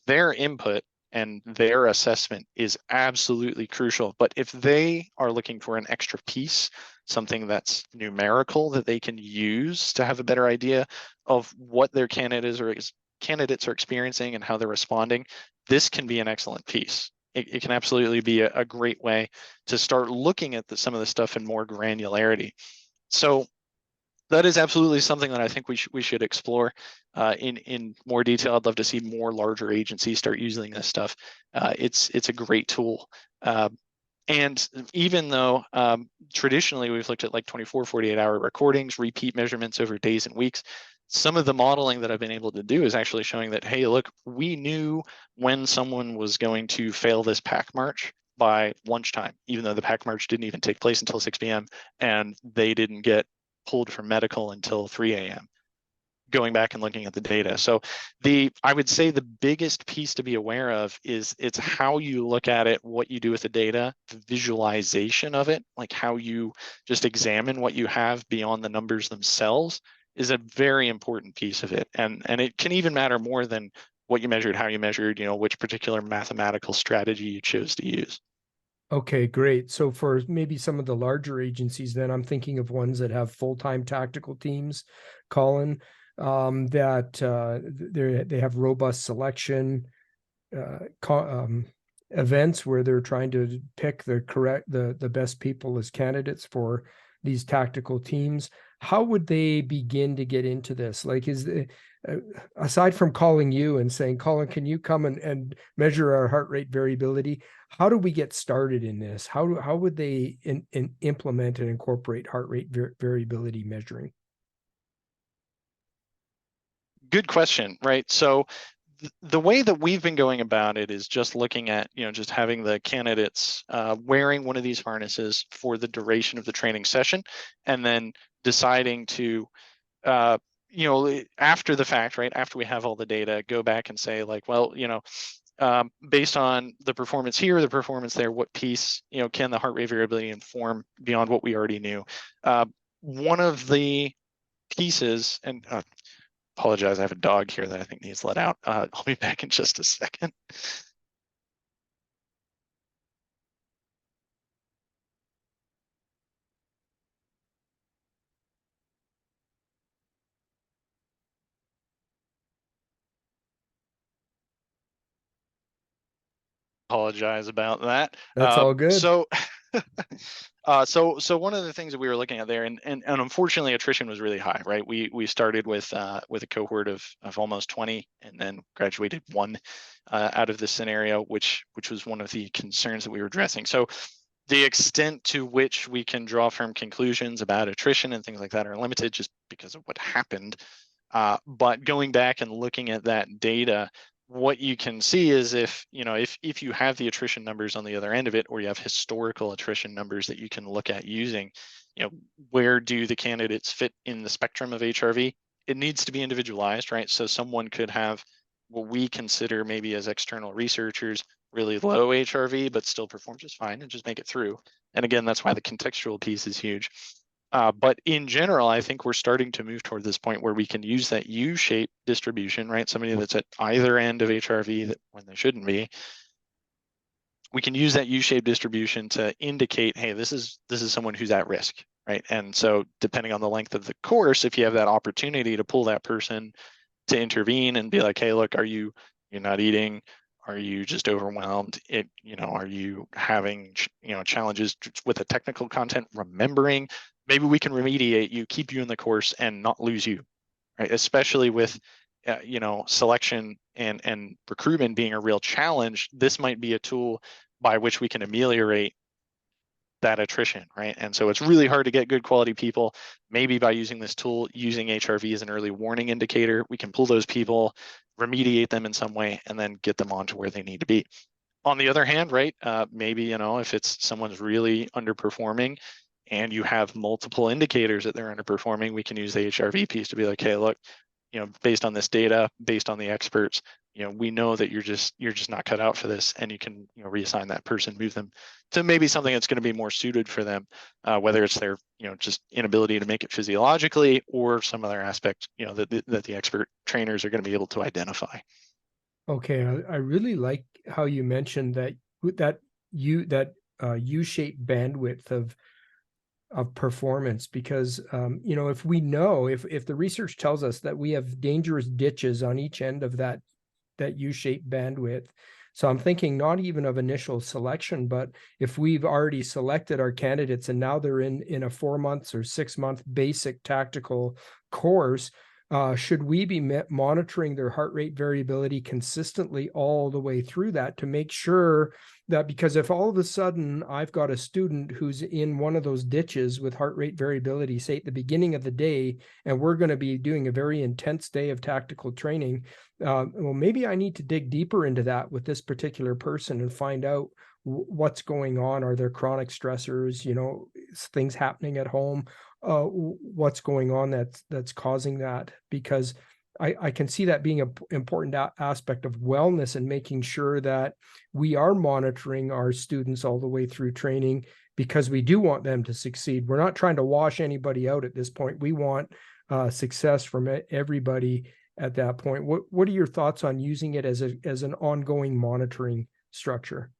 Their input and their assessment is absolutely crucial. But if they are looking for an extra piece, something that's numerical that they can use to have a better idea of what their candidates are experiencing and how they're responding, this can be an excellent piece. It can absolutely be a great way to start looking at some of the stuff in more granularity. So that is absolutely something that I think we should explore in more detail. I'd love to see more larger agencies start using this stuff. It's a great tool. And even though traditionally we've looked at like 24, 48-hour recordings, repeat measurements over days and weeks, some of the modeling that I've been able to do is actually showing that, hey, look, we knew when someone was going to fail this pack march by lunchtime, even though the pack march didn't even take place until 6 p.m. and they didn't get pulled from medical until 3 a.m. going back and looking at the data. So I would say the biggest piece to be aware of is it's how you look at it, what you do with the data, the visualization of it, like how you just examine what you have beyond the numbers themselves is a very important piece of it. And it can even matter more than what you measured, how you measured, which particular mathematical strategy you chose to use. Okay, great. So for maybe some of the larger agencies, then I'm thinking of ones that have full-time tactical teams, Colin, that they have robust selection, events where they're trying to pick the best people as candidates for these tactical teams, how would they begin to get into this? Like, aside from calling you and saying, Colin, can you come and measure our heart rate variability? How do we get started in this? How would they implement and incorporate heart rate variability measuring? Good question, right? So the way that we've been going about it is just looking at, just having the candidates wearing one of these harnesses for the duration of the training session, and then deciding to, after the fact, right, after we have all the data, go back and say like, well, based on the performance here, the performance there, what piece, can the heart rate variability inform beyond what we already knew? One of the pieces, and apologize, I have a dog here that I think needs let out. I'll be back in just a second. Apologize about that. That's all good. So one of the things that we were looking at there, and unfortunately attrition was really high, right? We started with a cohort of almost 20, and then graduated one out of this scenario, which was one of the concerns that we were addressing. So the extent to which we can draw firm conclusions about attrition and things like that are limited just because of what happened. But going back and looking at that data, what you can see is if you have the attrition numbers on the other end of it, or you have historical attrition numbers that you can look at using, where do the candidates fit in the spectrum of HRV? It needs to be individualized, right? So someone could have what we consider maybe as external researchers really low HRV, but still perform just fine and just make it through. And again, that's why the contextual piece is huge. But in general, I think we're starting to move toward this point where we can use that U-shaped distribution, right? Somebody that's at either end of HRV that when they shouldn't be. We can use that U-shaped distribution to indicate, hey, this is someone who's at risk, right? And so depending on the length of the course, if you have that opportunity to pull that person to intervene and be like, hey, look, you're not eating? Are you just overwhelmed? Are you having, challenges with the technical content, remembering? Maybe we can remediate you, keep you in the course and not lose you, right? Especially with, selection and recruitment being a real challenge. This might be a tool by which we can ameliorate that attrition, right? And so it's really hard to get good quality people. Maybe by using this tool, using HRV as an early warning indicator, we can pull those people, remediate them in some way, and then get them on to where they need to be. On the other hand, right, maybe, if it's someone's really underperforming and you have multiple indicators that they're underperforming, we can use the HRV piece to be like, hey, look, based on this data, based on the experts, we know that you're just not cut out for this, and you can, reassign that person, move them to maybe something that's going to be more suited for them, whether it's their, just inability to make it physiologically or some other aspect, that the expert trainers are going to be able to identify. Okay, I really like how you mentioned that U-shaped bandwidth of performance, because if we know, if the research tells us that we have dangerous ditches on each end of that U-shaped bandwidth. So I'm thinking not even of initial selection, but if we've already selected our candidates and now they're in a 4 months or 6 month basic tactical course, should we be monitoring their heart rate variability consistently all the way through that to make sure that, because if all of a sudden I've got a student who's in one of those ditches with heart rate variability, say at the beginning of the day, and we're going to be doing a very intense day of tactical training, well, maybe I need to dig deeper into that with this particular person and find out what's going on. Are there chronic stressors, things happening at home? What's going on that's causing that? Because I can see that being an important aspect of wellness and making sure that we are monitoring our students all the way through training, because we do want them to succeed. We're not trying to wash anybody out at this point. We want success from everybody at that point. What are your thoughts on using it as an ongoing monitoring structure?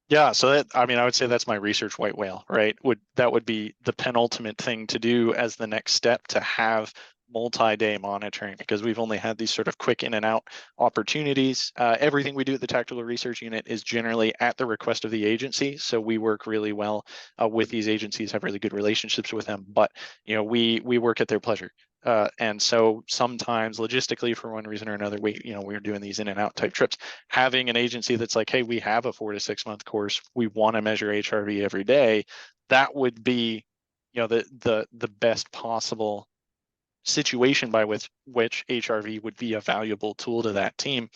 Yeah, so I would say that's my research white whale, right? That would be the penultimate thing to do as the next step, to have multi-day monitoring, because we've only had these sort of quick in and out opportunities. Everything we do at the Tactical Research Unit is generally at the request of the agency. So we work really well with these agencies, have really good relationships with them, but we work at their pleasure. And so sometimes logistically, for one reason or another, we're doing these in and out type trips. Having an agency that's like, hey, we have a 4 to 6 month course, we want to measure HRV every day, that would be the best possible situation by which HRV would be a valuable tool to that team,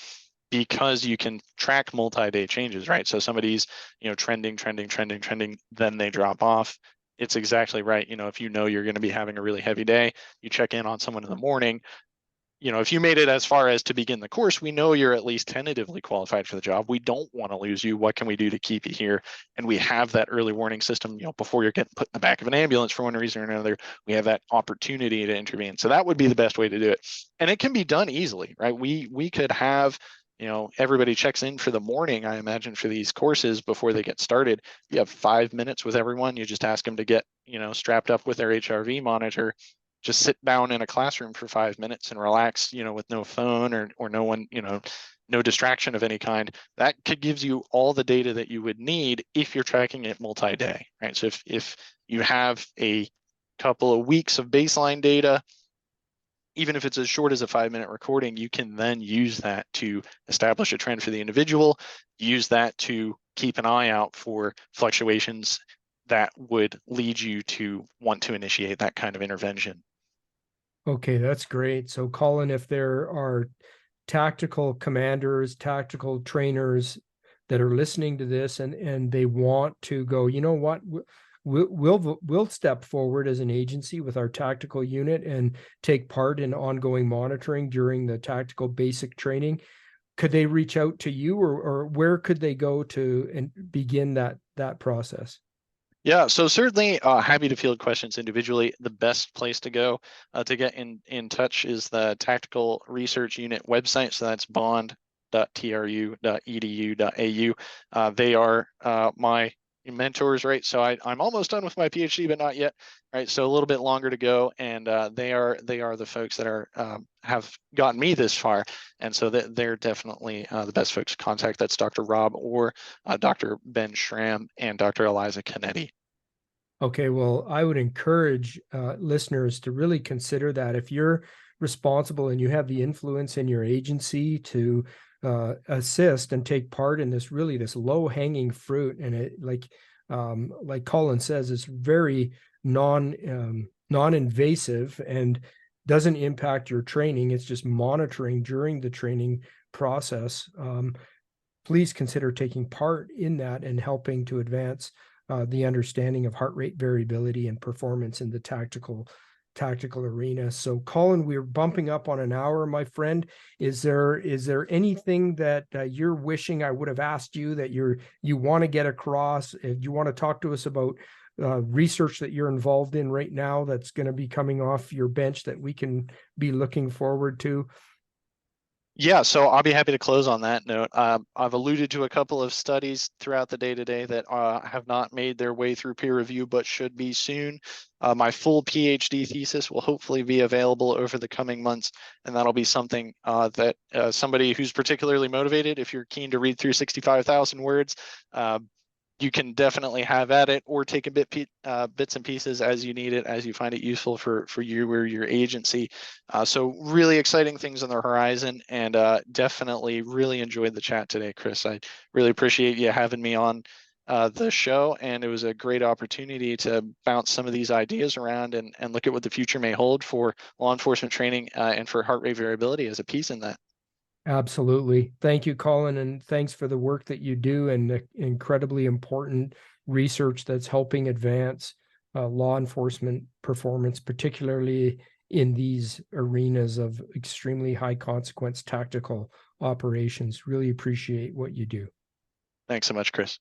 because you can track multi-day changes, right? So somebody's trending, then they drop off. It's exactly right. If you're going to be having a really heavy day, you check in on someone in the morning. If you made it as far as to begin the course, we know you're at least tentatively qualified for the job. We don't want to lose you. What can we do to keep you here? And we have that early warning system, before you're getting put in the back of an ambulance for one reason or another, we have that opportunity to intervene. So that would be the best way to do it. And it can be done easily, right? We could have, everybody checks in for the morning, I imagine, for these courses before they get started. You have 5 minutes with everyone. You just ask them to get, strapped up with their HRV monitor, just sit down in a classroom for 5 minutes and relax, with no phone or no one, no distraction of any kind. That gives you all the data that you would need if you're tracking it multi-day, right? So if you have a couple of weeks of baseline data, even if it's as short as a 5-minute recording, you can then use that to establish a trend for the individual, use that to keep an eye out for fluctuations that would lead you to want to initiate that kind of intervention. Okay, that's great. So, Colin, if there are tactical commanders, tactical trainers that are listening to this and they want to go, you know what, we'll step forward as an agency with our tactical unit and take part in ongoing monitoring during the tactical basic training, could they reach out to you, or where could they go to and begin that process? Yeah, so certainly happy to field questions individually. The best place to go to get in touch is the Tactical Research Unit website. So that's bond.tru.edu.au. They are my mentors, right? So I'm almost done with my PhD, but not yet, right? So a little bit longer to go, and they are the folks that are have gotten me this far, and so they're definitely the best folks to contact. That's Dr. Rob or Dr. Ben Schramm and Dr. Eliza Canetti. Okay, well, I would encourage listeners to really consider that. If you're responsible and you have the influence in your agency to assist and take part in this low-hanging fruit, and it like Colin says, it's very non-invasive and doesn't impact your training. It's just monitoring during the training process. Please consider taking part in that and helping to advance the understanding of heart rate variability and performance in the tactical arena. So, Colin, we're bumping up on an hour, my friend. Is there anything that you're wishing I would have asked you that you want to get across? If you want to talk to us about research that you're involved in right now that's going to be coming off your bench that we can be looking forward to? Yeah, so I'll be happy to close on that note. I've alluded to a couple of studies throughout the day today that have not made their way through peer review, but should be soon. My full PhD thesis will hopefully be available over the coming months, and that'll be something that somebody who's particularly motivated, if you're keen to read through 65,000 words, you can definitely have at it, or take a bits and pieces as you need it, as you find it useful for you or your agency. So really exciting things on the horizon, and definitely really enjoyed the chat today, Chris. I really appreciate you having me on the show, and it was a great opportunity to bounce some of these ideas around and look at what the future may hold for law enforcement training and for heart rate variability as a piece in that. Absolutely. Thank you, Colin, and thanks for the work that you do and the incredibly important research that's helping advance law enforcement performance, particularly in these arenas of extremely high consequence tactical operations. Really appreciate what you do. Thanks so much, Chris.